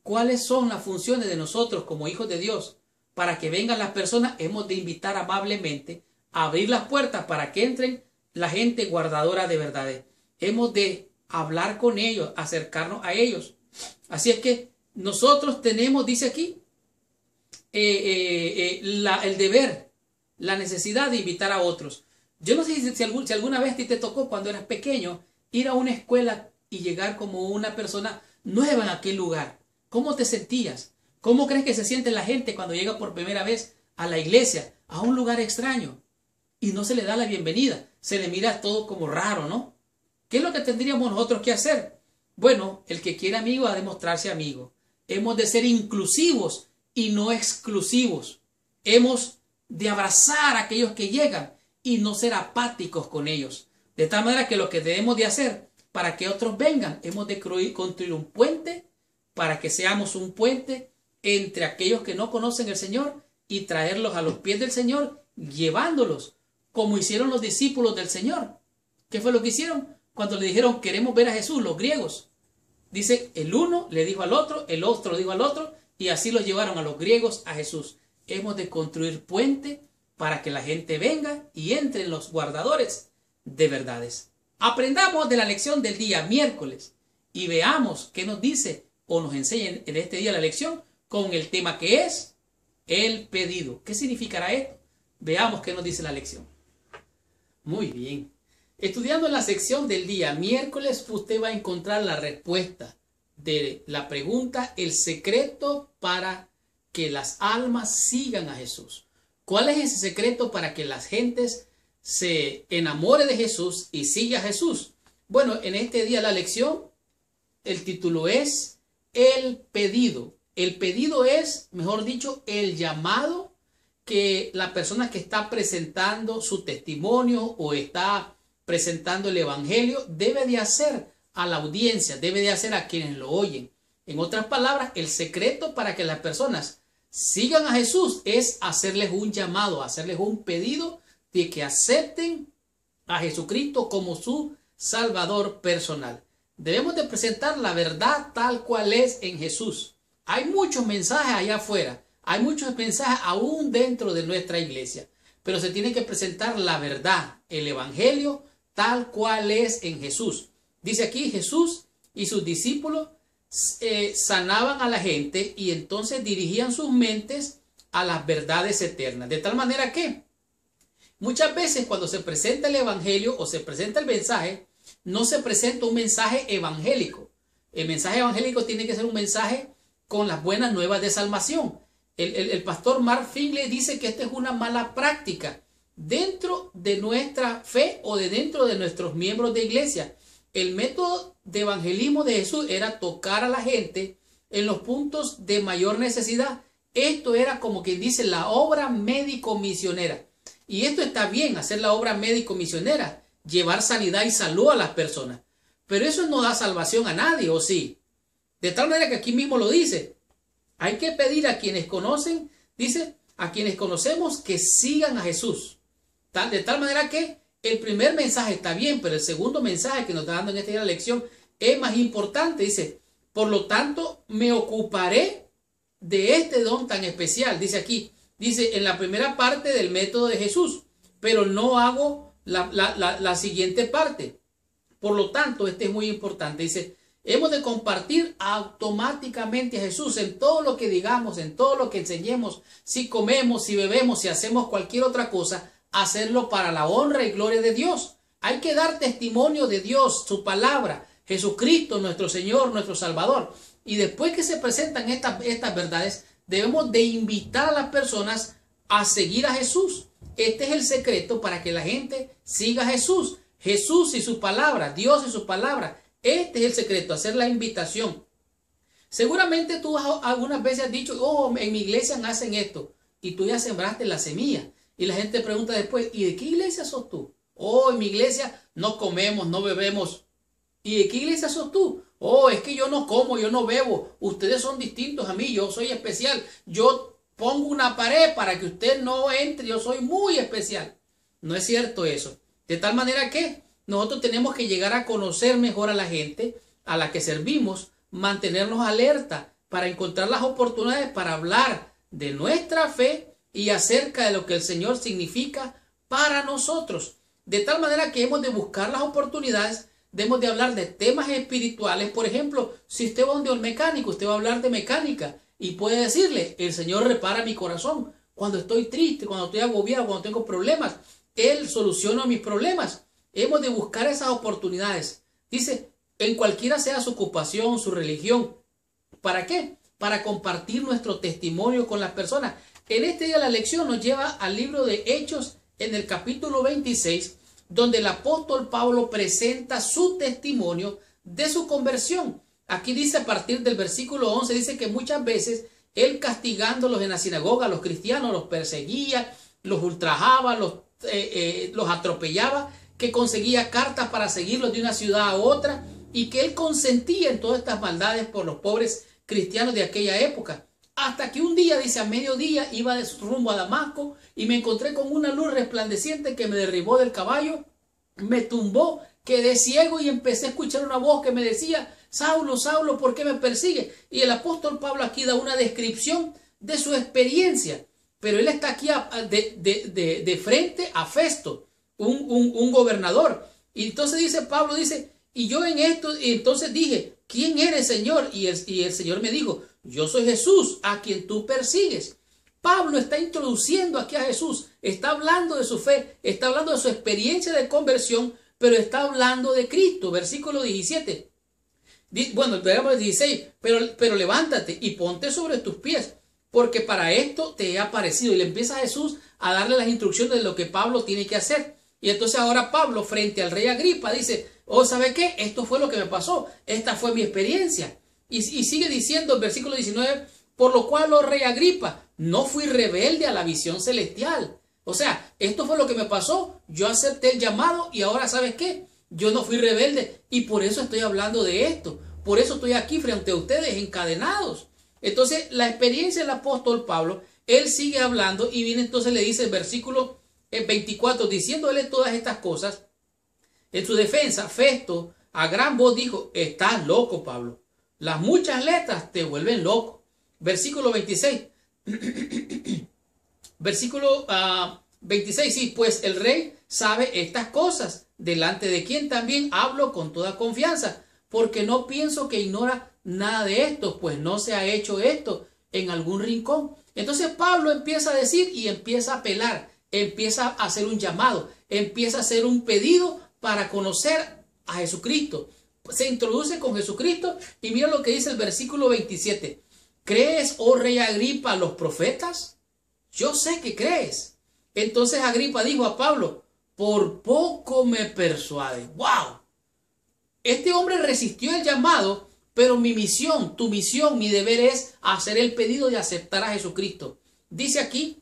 ¿cuáles son las funciones de nosotros como hijos de Dios? Para que vengan las personas, hemos de invitar amablemente, a abrir las puertas para que entren la gente guardadora de verdades. Hemos de hablar con ellos, acercarnos a ellos. Así es que nosotros tenemos, dice aquí, el deber, la necesidad de invitar a otros. Yo no sé si alguna vez te tocó cuando eras pequeño ir a una escuela y llegar como una persona nueva en aquel lugar. ¿Cómo te sentías? ¿Cómo crees que se siente la gente cuando llega por primera vez a la iglesia, a un lugar extraño, y no se le da la bienvenida? Se le mira todo como raro, ¿no? ¿Qué es lo que tendríamos nosotros que hacer? Bueno, el que quiere amigo ha de mostrarse amigo. Hemos de ser inclusivos y no exclusivos. Hemos de abrazar a aquellos que llegan y no ser apáticos con ellos. De tal manera que lo que debemos de hacer para que otros vengan, hemos de construir un puente para que seamos un puente entre aquellos que no conocen al Señor y traerlos a los pies del Señor, llevándolos como hicieron los discípulos del Señor. ¿Qué fue lo que hicieron? Cuando le dijeron queremos ver a Jesús, los griegos. Dice, el uno le dijo al otro, el otro le dijo al otro, y así los llevaron a los griegos a Jesús. Hemos de construir puente para que la gente venga y entre en los guardadores de verdades. Aprendamos de la lección del día miércoles y veamos qué nos dice o nos enseña en este día la lección con el tema que es el pedido. ¿Qué significará esto? Veamos qué nos dice la lección. Muy bien. Estudiando en la sección del día miércoles, usted va a encontrar la respuesta de la pregunta, el secreto para que las almas sigan a Jesús. ¿Cuál es ese secreto para que las gentes se enamore de Jesús y siga a Jesús? Bueno, en este día la lección, el título es el pedido. El pedido es, mejor dicho, el llamado que la persona que está presentando su testimonio o está presentando el evangelio debe de hacer a la audiencia, debe de hacer a quienes lo oyen. En otras palabras, el secreto para que las personas sigan a Jesús es hacerles un llamado, hacerles un pedido de que acepten a Jesucristo como su Salvador personal. Debemos de presentar la verdad tal cual es en Jesús. Hay muchos mensajes allá afuera, hay muchos mensajes aún dentro de nuestra iglesia, pero se tiene que presentar la verdad, el evangelio tal cual es en Jesús. Dice aquí, Jesús y sus discípulos sanaban a la gente y entonces dirigían sus mentes a las verdades eternas. De tal manera que muchas veces cuando se presenta el evangelio o se presenta el mensaje, no se presenta un mensaje evangélico. El mensaje evangélico tiene que ser un mensaje con las buenas nuevas de salvación. El pastor Mark Finley dice que esta es una mala práctica dentro de nuestra fe o de dentro de nuestros miembros de iglesia. El método de evangelismo de Jesús era tocar a la gente en los puntos de mayor necesidad. Esto era como quien dice la obra médico-misionera. Y esto está bien, hacer la obra médico-misionera, llevar sanidad y salud a las personas. Pero eso no da salvación a nadie, ¿o sí? De tal manera que aquí mismo lo dice. Hay que pedir a quienes conocen, dice, a quienes conocemos que sigan a Jesús. De tal manera que el primer mensaje está bien, pero el segundo mensaje que nos está dando en esta lección es más importante. Dice, por lo tanto, me ocuparé de este don tan especial. Dice aquí, dice en la primera parte del método de Jesús, pero no hago la siguiente parte. Por lo tanto, este es muy importante. Dice, hemos de compartir automáticamente a Jesús en todo lo que digamos, en todo lo que enseñemos, si comemos, si bebemos, si hacemos cualquier otra cosa, hacerlo para la honra y gloria de Dios. Hay que dar testimonio de Dios, su palabra, Jesucristo, nuestro Señor, nuestro Salvador. Y después que se presentan estas verdades, debemos de invitar a las personas a seguir a Jesús. Este es el secreto para que la gente siga a Jesús. Jesús y su palabra, Dios y su palabra. Este es el secreto, hacer la invitación. Seguramente tú algunas veces has dicho, oh, en mi iglesia hacen esto. Y tú ya sembraste la semilla. Y la gente pregunta después, ¿y de qué iglesia sos tú? Oh, en mi iglesia no comemos, no bebemos. ¿Y de qué iglesia sos tú? Oh, es que yo no como, yo no bebo. Ustedes son distintos a mí, yo soy especial. Yo pongo una pared para que usted no entre, yo soy muy especial. No es cierto eso. De tal manera que nosotros tenemos que llegar a conocer mejor a la gente a la que servimos, mantenernos alerta para encontrar las oportunidades para hablar de nuestra fe y acerca de lo que el Señor significa para nosotros. De tal manera que hemos de buscar las oportunidades, debemos de hablar de temas espirituales. Por ejemplo, si usted va donde un mecánico, usted va a hablar de mecánica y puede decirle, el Señor repara mi corazón. Cuando estoy triste, cuando estoy agobiado, cuando tengo problemas, Él soluciona mis problemas. Hemos de buscar esas oportunidades. Dice, en cualquiera sea su ocupación, su religión. ¿Para qué? Para compartir nuestro testimonio con las personas. En este día la lección nos lleva al libro de Hechos en el capítulo 26, donde el apóstol Pablo presenta su testimonio de su conversión. Aquí dice a partir del versículo 11, dice que muchas veces él castigándolos en la sinagoga, los cristianos los perseguía, los ultrajaba, los atropellaba, que conseguía cartas para seguirlos de una ciudad a otra y que él consentía en todas estas maldades por los pobres cristianos de aquella época. Hasta que un día, dice, a mediodía iba de rumbo a Damasco y me encontré con una luz resplandeciente que me derribó del caballo, me tumbó, quedé ciego y empecé a escuchar una voz que me decía, Saulo, Saulo, ¿por qué me persigue? Y el apóstol Pablo aquí da una descripción de su experiencia, pero él está aquí de frente a Festo, un gobernador. Y entonces dice Pablo, dice, y yo en esto, y entonces dije, ¿quién eres, Señor? Y el Señor me dijo, yo soy Jesús, a quien tú persigues. Pablo está introduciendo aquí a Jesús, está hablando de su fe, está hablando de su experiencia de conversión, pero está hablando de Cristo. Versículo 17. Bueno, veamos el 16. Pero levántate y ponte sobre tus pies, porque para esto te he aparecido. Y le empieza a Jesús a darle las instrucciones de lo que Pablo tiene que hacer. Y entonces ahora Pablo, frente al rey Agripa, dice, oh, ¿sabe qué? Esto fue lo que me pasó. Esta fue mi experiencia. Y sigue diciendo el versículo 19, por lo cual, oh rey Agripa, no fui rebelde a la visión celestial. O sea, esto fue lo que me pasó. Yo acepté el llamado y ahora, ¿sabes qué? Yo no fui rebelde y por eso estoy hablando de esto. Por eso estoy aquí frente a ustedes encadenados. Entonces, la experiencia del apóstol Pablo, él sigue hablando y viene entonces le dice el versículo 24, diciéndole todas estas cosas. En su defensa, Festo a gran voz dijo, estás loco, Pablo. Las muchas letras te vuelven loco. Versículo 26. Versículo 26. Sí, pues el rey sabe estas cosas, delante de quien también hablo con toda confianza, porque no pienso que ignora nada de esto, pues no se ha hecho esto en algún rincón. Entonces Pablo empieza a decir y empieza a apelar, empieza a hacer un llamado, empieza a hacer un pedido para conocer a Jesucristo. Se introduce con Jesucristo y mira lo que dice el versículo 27. ¿Crees, oh rey Agripa, a los profetas? Yo sé que crees. Entonces Agripa dijo a Pablo, por poco me persuade. ¡Wow! Este hombre resistió el llamado, pero mi misión, tu misión, mi deber es hacer el pedido de aceptar a Jesucristo. Dice aquí,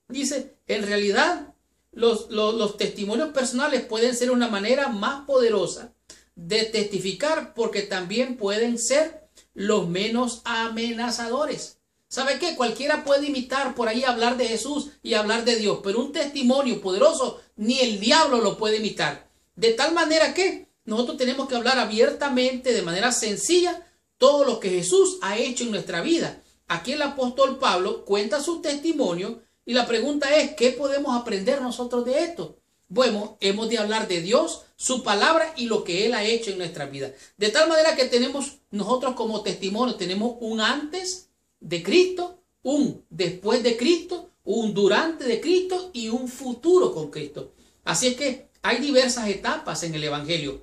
dice, en realidad los testimonios personales pueden ser una manera más poderosa de testificar, porque también pueden ser los menos amenazadores. ¿Sabe qué? Cualquiera puede imitar por ahí, hablar de Jesús y hablar de Dios, pero un testimonio poderoso ni el diablo lo puede imitar. De tal manera que nosotros tenemos que hablar abiertamente, de manera sencilla, todo lo que Jesús ha hecho en nuestra vida. Aquí el apóstol Pablo cuenta su testimonio y la pregunta es, ¿qué podemos aprender nosotros de esto? Bueno, hemos de hablar de Dios, su palabra y lo que Él ha hecho en nuestra vida. De tal manera que tenemos nosotros como testimonio, tenemos un antes de Cristo, un después de Cristo, un durante de Cristo y un futuro con Cristo. Así es que hay diversas etapas en el Evangelio.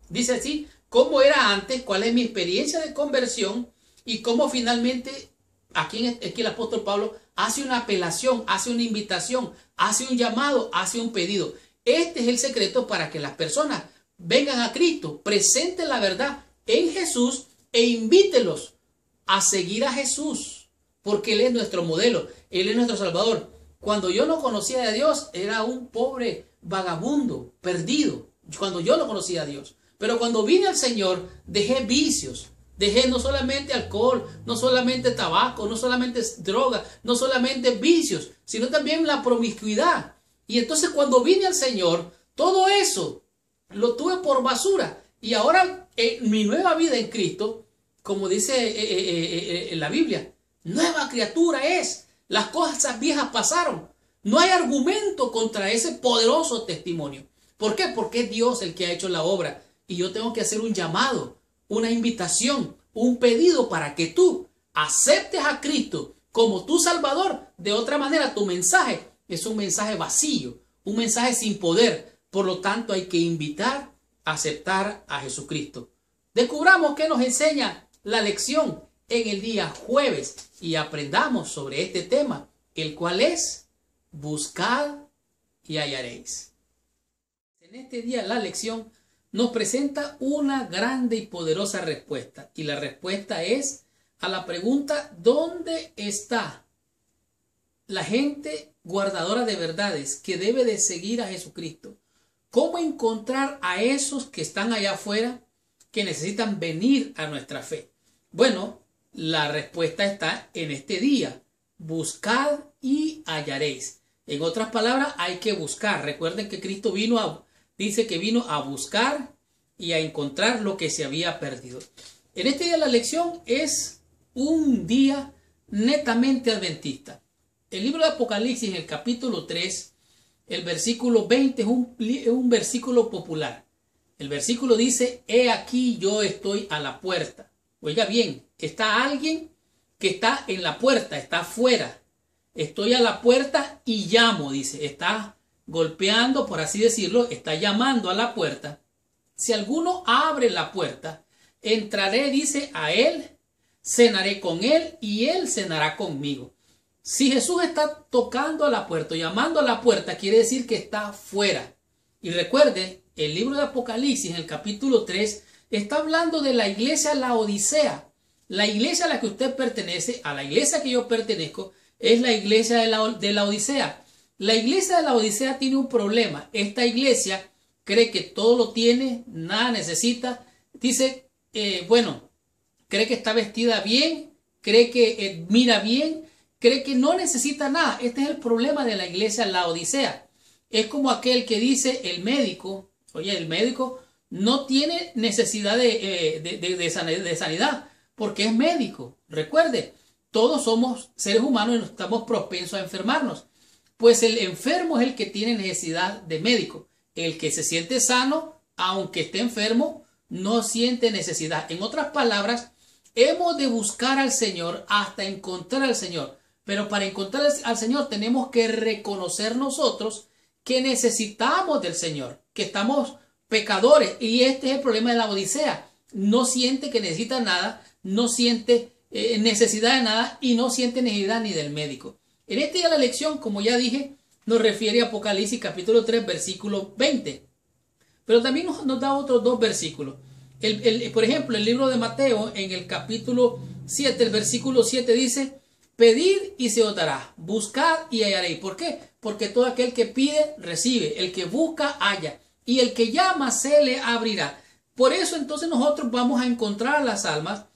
Dice así, cómo era antes, cuál es mi experiencia de conversión y cómo finalmente, aquí el apóstol Pablo hace una apelación, hace una invitación, hace un llamado, hace un pedido. Este es el secreto para que las personas vengan a Cristo, presenten la verdad en Jesús e invítelos a seguir a Jesús, porque Él es nuestro modelo, Él es nuestro Salvador. Cuando yo no conocía a Dios, era un pobre vagabundo, perdido, cuando yo no conocía a Dios. Pero cuando vine al Señor, dejé vicios, dejé no solamente alcohol, no solamente tabaco, no solamente droga, no solamente vicios, sino también la promiscuidad. Y entonces cuando vine al Señor, todo eso lo tuve por basura. Y ahora en mi nueva vida en Cristo, como dice en la Biblia, nueva criatura es. Las cosas viejas pasaron. No hay argumento contra ese poderoso testimonio. ¿Por qué? Porque es Dios el que ha hecho la obra. Y yo tengo que hacer un llamado, una invitación, un pedido para que tú aceptes a Cristo como tu Salvador. De otra manera, tu mensaje es un mensaje vacío, un mensaje sin poder. Por lo tanto, hay que invitar a aceptar a Jesucristo. Descubramos qué nos enseña la lección en el día jueves y aprendamos sobre este tema, el cual es: buscad y hallaréis. En este día la lección nos presenta una grande y poderosa respuesta, y la respuesta es a la pregunta: ¿dónde está la gente guardadora de verdades que debe de seguir a Jesucristo? ¿Cómo encontrar a esos que están allá afuera que necesitan venir a nuestra fe? Bueno, la respuesta está en este día: buscad y hallaréis. En otras palabras, hay que buscar. Recuerden que Cristo dice que vino a buscar y a encontrar lo que se había perdido. En este día la lección es un día netamente adventista. El libro de Apocalipsis, en el capítulo 3, el versículo 20 es un versículo popular. El versículo dice: he aquí yo estoy a la puerta. Oiga bien, está alguien que está en la puerta, está afuera. Estoy a la puerta y llamo, dice. Está golpeando, por así decirlo, está llamando a la puerta. Si alguno abre la puerta, entraré, dice, a él, cenaré con él y él cenará conmigo. Si Jesús está tocando a la puerta, llamando a la puerta, quiere decir que está afuera. Y recuerde, el libro de Apocalipsis, en el capítulo 3, está hablando de la iglesia Laodicea. La iglesia a la que usted pertenece, a la iglesia que yo pertenezco, es la iglesia de Laodicea. La iglesia de Laodicea tiene un problema. Esta iglesia cree que todo lo tiene, nada necesita. Dice, cree que está vestida bien, cree que mira bien, cree que no necesita nada. Este es el problema de la iglesia Laodicea. Es como aquel que dice el médico no tiene necesidad de sanidad porque es médico. Recuerde, todos somos seres humanos y estamos propensos a enfermarnos. Pues el enfermo es el que tiene necesidad de médico. El que se siente sano, aunque esté enfermo, no siente necesidad. En otras palabras, hemos de buscar al Señor hasta encontrar al Señor. Pero para encontrar al Señor tenemos que reconocer nosotros que necesitamos del Señor, que estamos pecadores. Y este es el problema de la Odisea. No siente que necesita nada, no siente necesidad de nada y no siente necesidad ni del médico. En este día la lección, como ya dije, nos refiere a Apocalipsis capítulo 3, versículo 20. Pero también nos da otros dos versículos. Por ejemplo, el libro de Mateo, en el capítulo 7, el versículo 7 dice: pedid y se os dará, buscad y hallaréis. ¿Por qué? porque todo aquel que pide, recibe, el que busca, halla, y el que llama, se le abrirá. Por eso entonces nosotros vamos a encontrar las almas.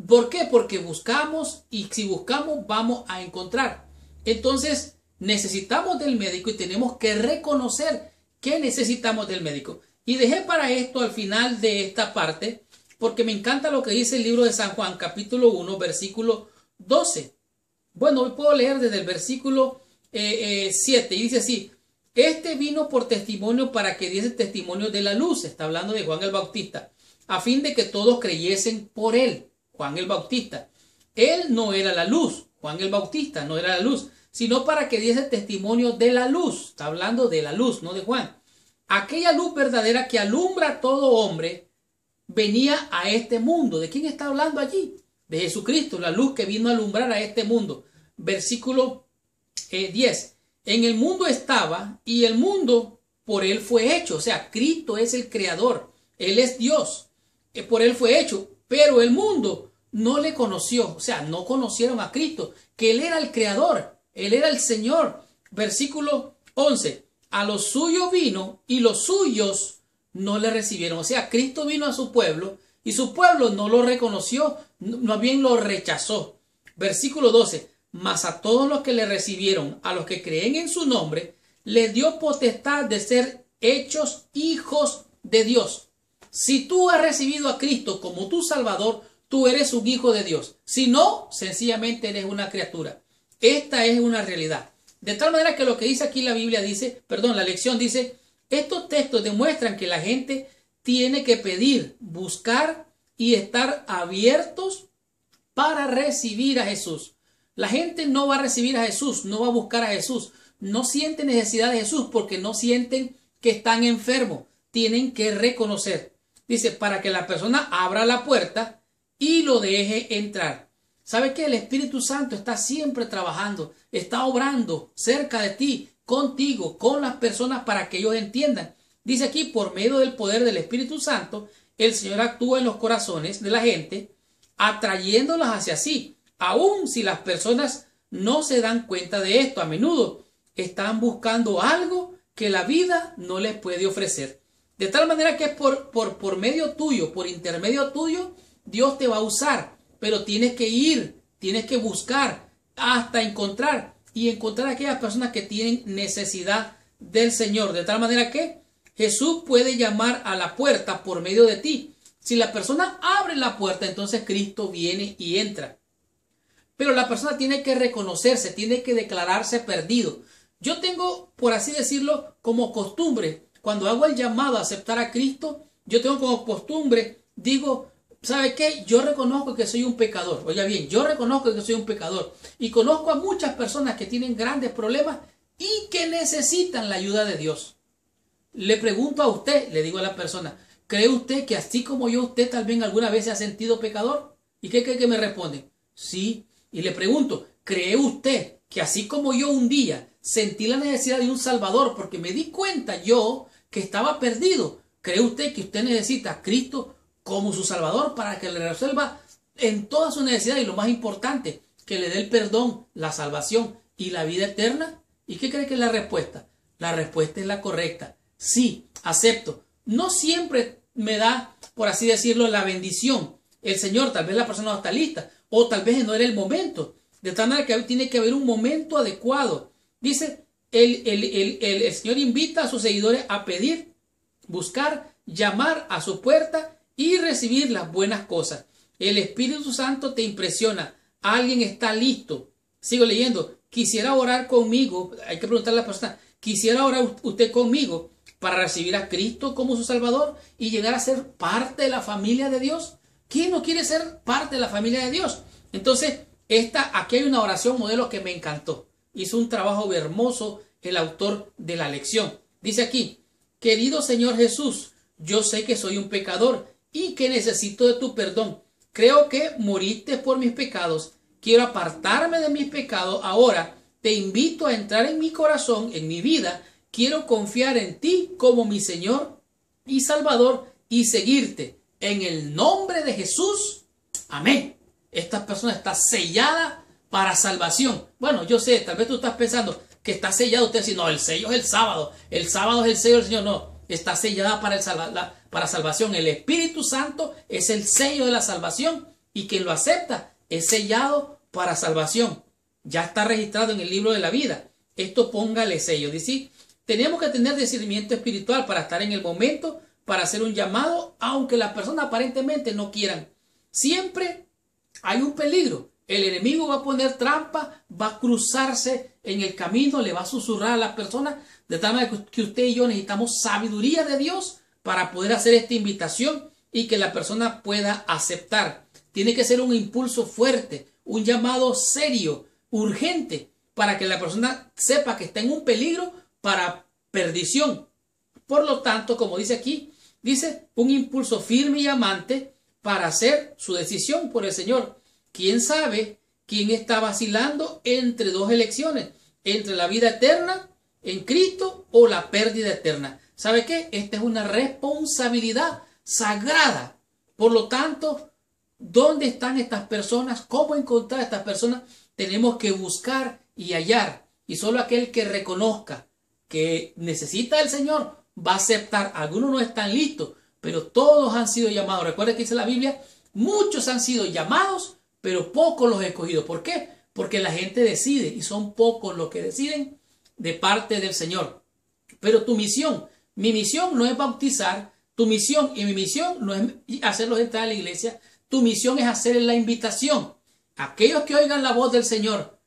¿Por qué? Porque buscamos, y si buscamos vamos a encontrar. Entonces necesitamos del médico y tenemos que reconocer que necesitamos del médico. Y dejé para esto al final de esta parte, porque me encanta lo que dice el libro de San Juan, capítulo 1, versículo 12. Bueno, puedo leer desde el versículo 7, y dice así: este vino por testimonio para que diese testimonio de la luz. Está hablando de Juan el Bautista, a fin de que todos creyesen por él. Juan el Bautista. Él no era la luz. Juan el Bautista no era la luz, sino para que diese testimonio de la luz. Está hablando de la luz, no de Juan. Aquella luz verdadera que alumbra a todo hombre venía a este mundo. ¿De quién está hablando allí? De Jesucristo, la luz que vino a alumbrar a este mundo. Versículo 10. En el mundo estaba, y el mundo por él fue hecho. O sea, Cristo es el creador. Él es Dios. Por él fue hecho. Pero el mundo no le conoció. O sea, no conocieron a Cristo, que él era el creador. Él era el Señor. Versículo 11. A los suyos vino, y los suyos no le recibieron. O sea, Cristo vino a su pueblo, y su pueblo no lo reconoció, más bien lo rechazó. Versículo 12. Mas a todos los que le recibieron, a los que creen en su nombre, les dio potestad de ser hechos hijos de Dios. Si tú has recibido a Cristo como tu Salvador, tú eres un hijo de Dios. Si no, sencillamente eres una criatura. Esta es una realidad. De tal manera que lo que dice aquí la Biblia dice, la lección dice, estos textos demuestran que la gente tiene que pedir, buscar y estar abiertos para recibir a Jesús. La gente no va a recibir a Jesús, no va a buscar a Jesús, no siente necesidad de Jesús porque no sienten que están enfermos. Tienen que reconocer. Dice, para que la persona abra la puerta y lo deje entrar. ¿Sabe qué? El Espíritu Santo está siempre trabajando, está obrando cerca de ti, contigo, con las personas para que ellos entiendan. Dice aquí, por medio del poder del Espíritu Santo, el Señor actúa en los corazones de la gente, atrayéndolas hacia sí. Aun si las personas no se dan cuenta de esto, a menudo están buscando algo que la vida no les puede ofrecer. De tal manera que por medio tuyo, por intermedio tuyo, Dios te va a usar. Pero tienes que ir, tienes que buscar hasta encontrar. Y encontrar a aquellas personas que tienen necesidad del Señor. De tal manera que Jesús puede llamar a la puerta por medio de ti. Si la persona abre la puerta, entonces Cristo viene y entra. Pero la persona tiene que reconocerse, tiene que declararse perdido. Yo tengo, por así decirlo, como costumbre, cuando hago el llamado a aceptar a Cristo, yo tengo como costumbre, digo, ¿sabe qué? Yo reconozco que soy un pecador. Oiga bien, yo reconozco que soy un pecador. Y conozco a muchas personas que tienen grandes problemas y que necesitan la ayuda de Dios. Le pregunto a usted, le digo a la persona, ¿cree usted que así como yo, usted tal vez alguna vez se ha sentido pecador? ¿Y qué cree que me responde? Sí. Y le pregunto, ¿cree usted que así como yo un día sentí la necesidad de un Salvador porque me di cuenta yo que estaba perdido? ¿Cree usted que usted necesita a Cristo como su Salvador para que le resuelva en toda su necesidad y lo más importante, que le dé el perdón, la salvación y la vida eterna? ¿Y qué cree que es la respuesta? La respuesta es la correcta. Sí, acepto. No siempre me da, por así decirlo, la bendición. El Señor, tal vez la persona no está lista, o tal vez no era el momento. De tal manera que tiene que haber un momento adecuado. Dice, el Señor invita a sus seguidores a pedir, buscar, llamar a su puerta y recibir las buenas cosas. El Espíritu Santo te impresiona. Alguien está listo. Sigo leyendo. Quisiera orar conmigo. Hay que preguntarle a la persona, ¿quisiera orar usted conmigo para recibir a Cristo como su Salvador y llegar a ser parte de la familia de Dios? ¿Quién no quiere ser parte de la familia de Dios? Entonces, aquí hay una oración modelo que me encantó. Hizo un trabajo hermoso el autor de la lección. Dice aquí, querido Señor Jesús, yo sé que soy un pecador y que necesito de tu perdón. Creo que moriste por mis pecados. Quiero apartarme de mis pecados. Ahora te invito a entrar en mi corazón, en mi vida. Quiero confiar en ti como mi Señor y Salvador y seguirte. En el nombre de Jesús. Amén. Esta persona está sellada para salvación. Bueno, yo sé, tal vez tú estás pensando, que está sellada. Usted dice, no, el sello es el sábado es el sello del Señor. No, está sellada para salvación. El Espíritu Santo es el sello de la salvación y quien lo acepta es sellado para salvación. Ya está registrado en el libro de la vida. Esto póngale sello. Dice, tenemos que tener discernimiento espiritual para estar en el momento, para hacer un llamado, aunque las personas aparentemente no quieran. Siempre hay un peligro. El enemigo va a poner trampa, va a cruzarse en el camino, le va a susurrar a las personas, de tal manera que usted y yo necesitamos sabiduría de Dios para poder hacer esta invitación y que la persona pueda aceptar. Tiene que ser un impulso fuerte, un llamado serio, urgente, para que la persona sepa que está en un peligro para perdición. Por lo tanto, como dice aquí, dice un impulso firme y amante para hacer su decisión por el Señor. ¿Quién sabe quién está vacilando entre dos elecciones? Entre la vida eterna en Cristo o la pérdida eterna. ¿Sabe qué? Esta es una responsabilidad sagrada. Por lo tanto, ¿dónde están estas personas? ¿Cómo encontrar a estas personas? Tenemos que buscar y hallar. Y solo aquel que reconozca que necesita el Señor va a aceptar. Algunos no están listos, pero todos han sido llamados. Recuerda que dice la Biblia, muchos han sido llamados, pero pocos los escogidos. ¿Por qué? Porque la gente decide y son pocos los que deciden de parte del Señor. Pero tu misión, mi misión no es bautizar, tu misión y mi misión no es hacerlos entrar a la iglesia, tu misión es hacer la invitación. Aquellos que oigan la voz del Señor,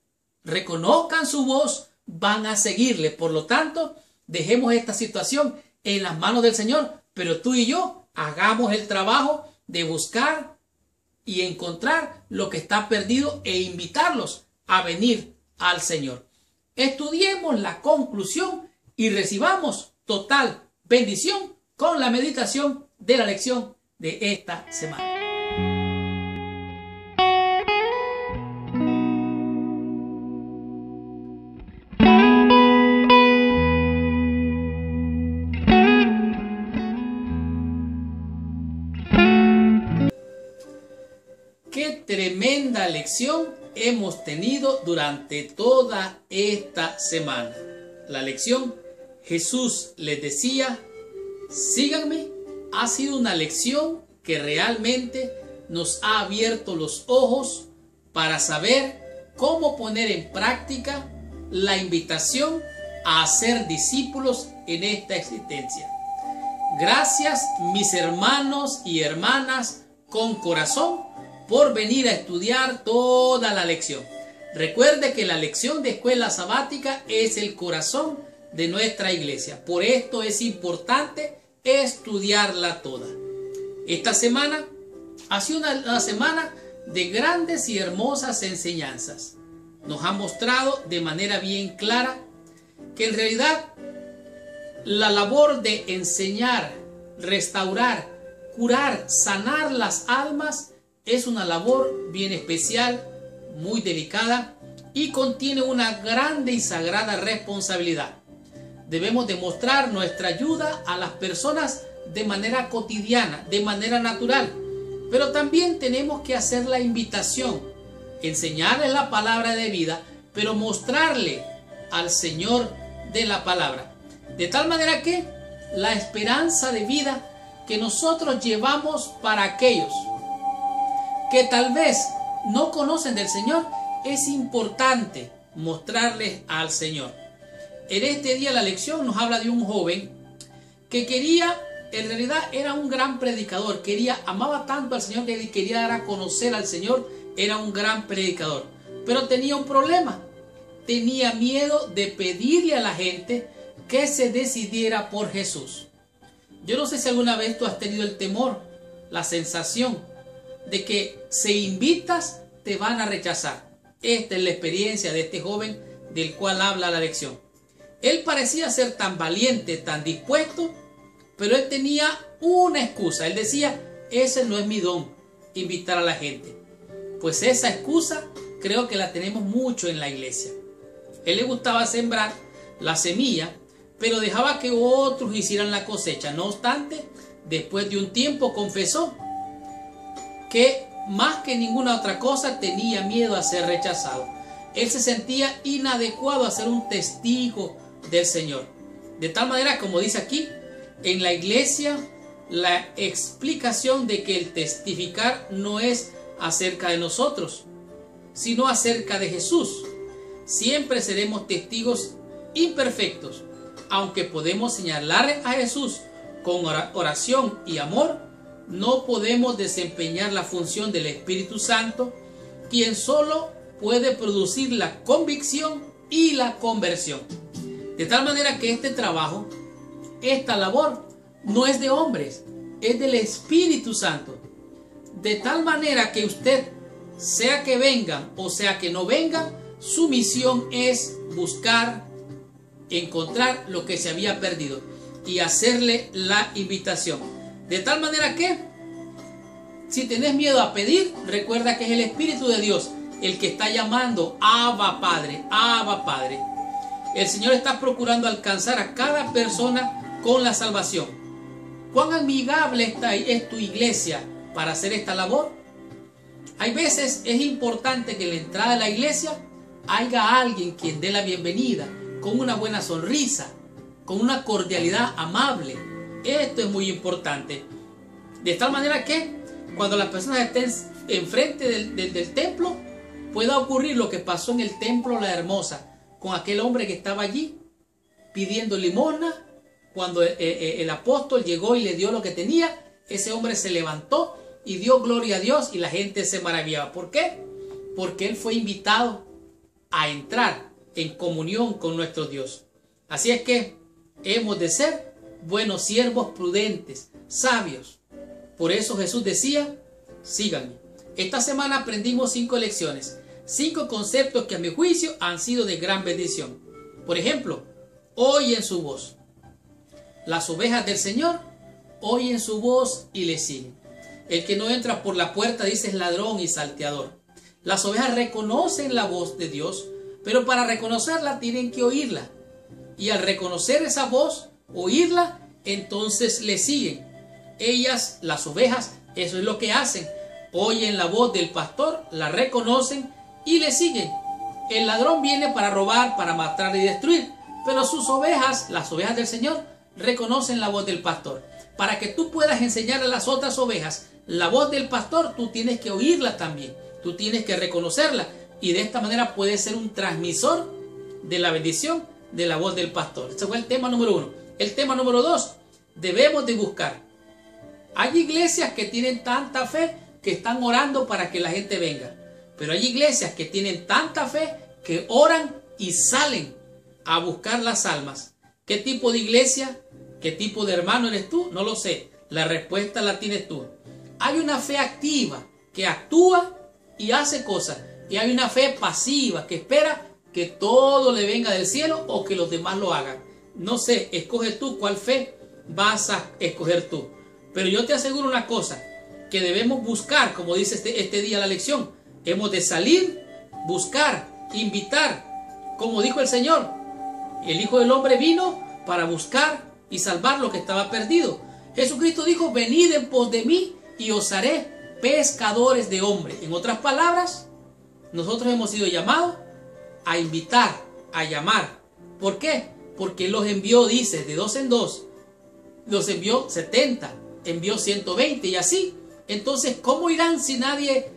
reconozcan su voz, van a seguirle. Por lo tanto, dejemos esta situación en las manos del Señor, pero tú y yo hagamos el trabajo de buscar y encontrar lo que está perdido e invitarlos a venir al Señor. Estudiemos la conclusión y recibamos total bendición con la meditación de la lección de esta semana. Qué tremenda lección hemos tenido durante toda esta semana. La lección, Jesús les decía, síganme, ha sido una lección que realmente nos ha abierto los ojos para saber cómo poner en práctica la invitación a ser discípulos en esta existencia. Gracias, mis hermanos y hermanas con corazón, por venir a estudiar toda la lección. Recuerde que la lección de escuela sabática es el corazón de nuestra iglesia. Por esto es importante estudiarla toda. Esta semana ha sido una semana de grandes y hermosas enseñanzas. Nos ha mostrado de manera bien clara que en realidad la labor de enseñar, restaurar, curar, sanar las almas es una labor bien especial, muy delicada y contiene una grande y sagrada responsabilidad. Debemos demostrar nuestra ayuda a las personas de manera cotidiana, de manera natural, pero también tenemos que hacer la invitación, enseñarles la palabra de vida, pero mostrarle al Señor de la palabra, de tal manera que la esperanza de vida que nosotros llevamos para aquellos que tal vez no conocen del Señor, es importante mostrarles al Señor. En este día la lección nos habla de un joven que quería, en realidad era un gran predicador, amaba tanto al Señor que quería dar a conocer al Señor, era un gran predicador, pero tenía un problema, tenía miedo de pedirle a la gente que se decidiera por Jesús. Yo no sé si alguna vez tú has tenido el temor, la sensación de que si invitas te van a rechazar. Esta es la experiencia de este joven del cual habla la lección. Él parecía ser tan valiente, tan dispuesto, pero él tenía una excusa. Él decía, ese no es mi don, invitar a la gente. Pues esa excusa creo que la tenemos mucho en la iglesia. Él le gustaba sembrar la semilla, pero dejaba que otros hicieran la cosecha. No obstante, después de un tiempo confesó que más que ninguna otra cosa tenía miedo a ser rechazado. él se sentía inadecuado a ser un testigo del Señor. De tal manera, como dice aquí, en la iglesia, la explicación de que el testificar no es acerca de nosotros, sino acerca de Jesús. Siempre seremos testigos imperfectos, aunque podemos señalarle a Jesús con oración y amor. No podemos desempeñar la función del Espíritu Santo, quien solo puede producir la convicción y la conversión. De tal manera que este trabajo, esta labor, no es de hombres, es del Espíritu Santo. De tal manera que usted, sea que vengan o sea que no vengan, su misión es buscar, encontrar lo que se había perdido y hacerle la invitación. De tal manera que, si tenés miedo a pedir, recuerda que es el Espíritu de Dios el que está llamando: Abba Padre, Abba Padre. El Señor está procurando alcanzar a cada persona con la salvación. ¿Cuán amigable es tu iglesia para hacer esta labor? Hay veces es importante que en la entrada de la iglesia haya alguien quien dé la bienvenida con una buena sonrisa, con una cordialidad amable. Esto es muy importante. De tal manera que cuando las personas estén enfrente del templo, pueda ocurrir lo que pasó en el templo La Hermosa, con aquel hombre que estaba allí pidiendo limosna. Cuando el apóstol llegó y le dio lo que tenía, ese hombre se levantó y dio gloria a Dios y la gente se maravillaba. ¿Por qué? Porque él fue invitado a entrar en comunión con nuestro Dios. Así es que hemos de ser buenos siervos, prudentes, sabios. Por eso Jesús decía: síganme. Esta semana aprendimos 5 lecciones, 5 conceptos que a mi juicio han sido de gran bendición. Por ejemplo, oyen su voz. Las ovejas del Señor oyen su voz y le siguen. El que no entra por la puerta, dice, es ladrón y salteador. Las ovejas reconocen la voz de Dios, pero para reconocerla tienen que oírla. Y al reconocer esa voz, oírla, entonces le siguen. Ellas, las ovejas, eso es lo que hacen. Oyen la voz del pastor, la reconocen y le siguen. El ladrón viene para robar, para matar y destruir, pero sus ovejas, las ovejas del Señor, reconocen la voz del pastor. Para que tú puedas enseñar a las otras ovejas la voz del pastor, tú tienes que oírla también, tú tienes que reconocerla, y de esta manera puedes ser un transmisor de la bendición de la voz del pastor. Ese fue el tema número 1. El tema número 2, debemos de buscar. Hay iglesias que tienen tanta fe que están orando para que la gente venga, pero hay iglesias que tienen tanta fe que oran y salen a buscar las almas. ¿Qué tipo de iglesia, qué tipo de hermano eres tú? No lo sé. La respuesta la tienes tú. Hay una fe activa que actúa y hace cosas, y hay una fe pasiva que espera que todo le venga del cielo o que los demás lo hagan. No sé, escoge tú cuál fe vas a escoger tú. Pero yo te aseguro una cosa, que debemos buscar, como dice este día la lección. Hemos de salir, buscar, invitar. Como dijo el Señor, el Hijo del Hombre vino para buscar y salvar lo que estaba perdido. Jesucristo dijo: venid en pos de mí y os haré pescadores de hombres. En otras palabras, nosotros hemos sido llamados a invitar, a llamar. ¿Por qué? Porque Él los envió, dice, de 2 en 2. Los envió 70, envió 120 y así. Entonces, ¿cómo irán si nadie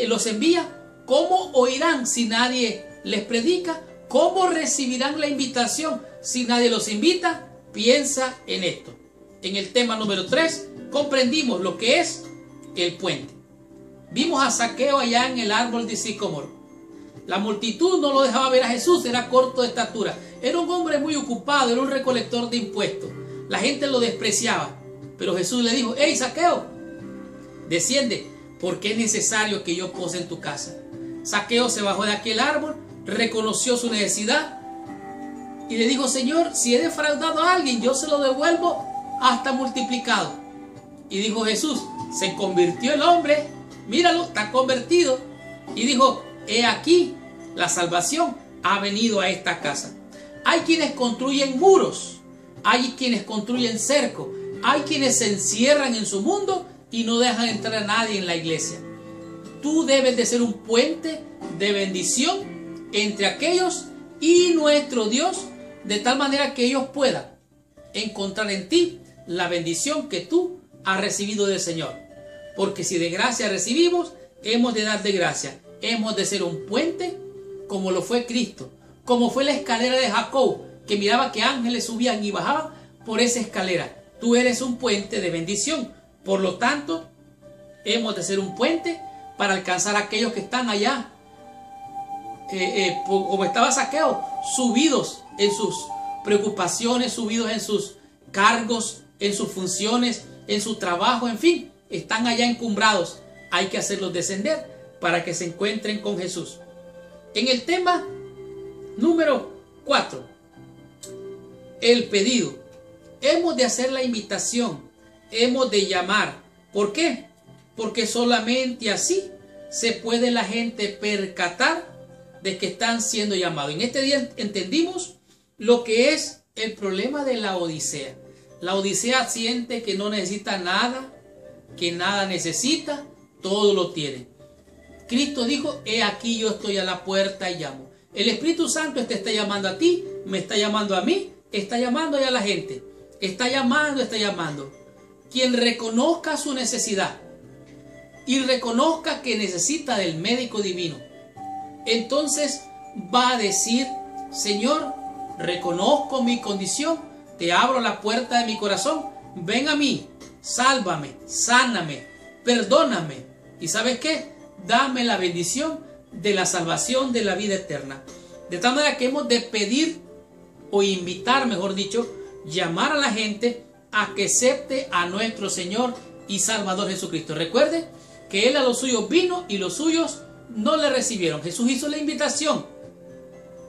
los envía? ¿Cómo oirán si nadie les predica? ¿Cómo recibirán la invitación si nadie los invita? Piensa en esto. En el tema número 3 comprendimos lo que es el puente. Vimos a Zaqueo allá en el árbol de sicómoro. La multitud no lo dejaba ver a Jesús, era corto de estatura. Era un hombre muy ocupado, era un recolector de impuestos. La gente lo despreciaba. Pero Jesús le dijo: hey Zaqueo, desciende, porque es necesario que yo pose en tu casa. Zaqueo se bajó de aquel árbol, reconoció su necesidad y le dijo: Señor, si he defraudado a alguien, yo se lo devuelvo hasta multiplicado. Y dijo Jesús: se convirtió el hombre, míralo, está convertido. Y dijo: he aquí, la salvación ha venido a esta casa. Hay quienes construyen muros, hay quienes construyen cercos, hay quienes se encierran en su mundo y no dejan entrar a nadie en la iglesia. Tú debes de ser un puente de bendición entre aquellos y nuestro Dios, de tal manera que ellos puedan encontrar en ti la bendición que tú has recibido del Señor. Porque si de gracia recibimos, hemos de dar de gracia. Hemos de ser un puente como lo fue Cristo, como fue la escalera de Jacob, que miraba que ángeles subían y bajaban por esa escalera. Tú eres un puente de bendición. Por lo tanto, hemos de ser un puente para alcanzar a aquellos que están allá, como estaba Zaqueo, subidos en sus preocupaciones, subidos en sus cargos, en sus funciones, en su trabajo, en fin, están allá encumbrados. Hay que hacerlos descender para que se encuentren con Jesús. En el tema número 4, el pedido. Hemos de hacer la invitación, hemos de llamar. ¿Por qué? Porque solamente así se puede la gente percatar de que están siendo llamados. En este día entendimos lo que es el problema de la Odisea. La Odisea siente que no necesita nada, que nada necesita, todo lo tiene. Cristo dijo, he aquí yo estoy a la puerta y llamo. El Espíritu Santo te está llamando a ti, me está llamando a mí, está llamando ya a la gente. Está llamando, está llamando. Quien reconozca su necesidad y reconozca que necesita del médico divino, entonces va a decir, Señor, reconozco mi condición, te abro la puerta de mi corazón, ven a mí, sálvame, sáname, perdóname. ¿Y sabes qué? Dame la bendición de la salvación de la vida eterna. De tal manera que hemos de pedir o invitar, mejor dicho, llamar a la gente a que acepte a nuestro Señor y Salvador Jesucristo. Recuerde que Él a los suyos vino y los suyos no le recibieron. Jesús hizo la invitación.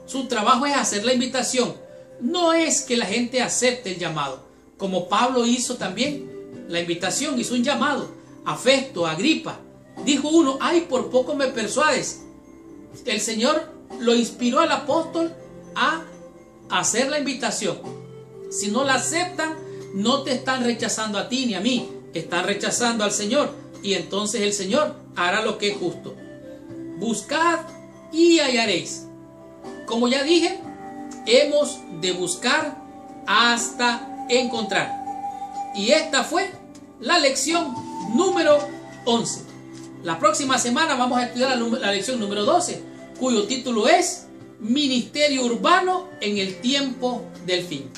Su trabajo es hacer la invitación. No es que la gente acepte el llamado. Como Pablo hizo también la invitación, hizo un llamado a Festo, a Agripa. Dijo uno, ay, por poco me persuades. El Señor lo inspiró al apóstol a hacer la invitación. Si no la aceptan, no te están rechazando a ti ni a mí, están rechazando al Señor, y entonces el Señor hará lo que es justo. Buscad y hallaréis. Como ya dije, hemos de buscar hasta encontrar. Y esta fue la lección número 11. La próxima semana vamos a estudiar la lección número 12, cuyo título es Ministerio Urbano en el tiempo del fin.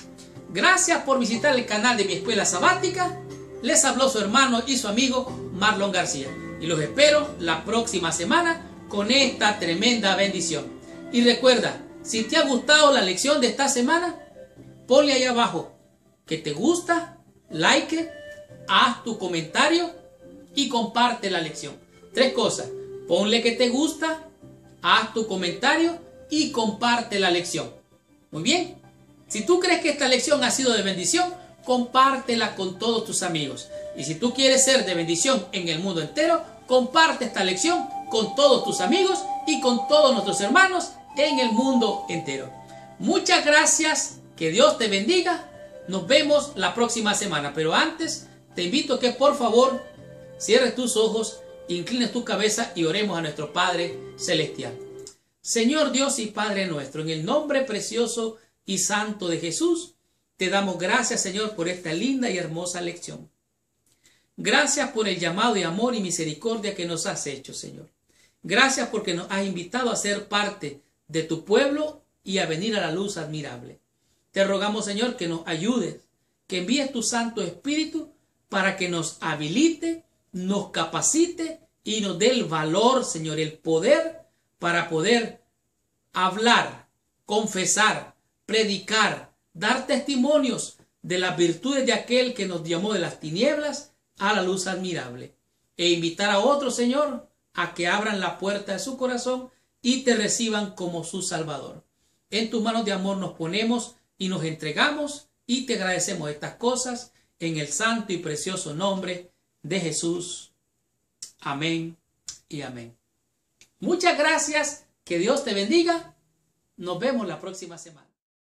Gracias por visitar el canal de mi escuela sabática. Les habló su hermano y su amigo Marlon García. Y los espero la próxima semana con esta tremenda bendición. Y recuerda, si te ha gustado la lección de esta semana, ponle ahí abajo que te gusta, like, haz tu comentario y comparte la lección. 3 cosas. Ponle que te gusta, haz tu comentario y comparte la lección. Muy bien. Si tú crees que esta lección ha sido de bendición, compártela con todos tus amigos. Y si tú quieres ser de bendición en el mundo entero, comparte esta lección con todos tus amigos y con todos nuestros hermanos en el mundo entero. Muchas gracias, que Dios te bendiga. Nos vemos la próxima semana. Pero antes, te invito a que por favor cierres tus ojos, inclines tu cabeza y oremos a nuestro Padre Celestial. Señor Dios y Padre nuestro, en el nombre precioso y santo de Jesús, te damos gracias, Señor, por esta linda y hermosa lección. Gracias por el llamado de amor y misericordia que nos has hecho, Señor. Gracias porque nos has invitado a ser parte de tu pueblo y a venir a la luz admirable. Te rogamos, Señor, que nos ayudes, que envíes tu Santo Espíritu para que nos habilite, nos capacite y nos dé el valor, Señor, el poder para poder hablar, confesar, predicar, dar testimonios de las virtudes de aquel que nos llamó de las tinieblas a la luz admirable. E invitar a otros, Señor, a que abran la puerta de su corazón y te reciban como su Salvador. En tus manos de amor nos ponemos y nos entregamos y te agradecemos estas cosas en el santo y precioso nombre de Jesús. Amén y amén. Muchas gracias. Que Dios te bendiga. Nos vemos la próxima semana.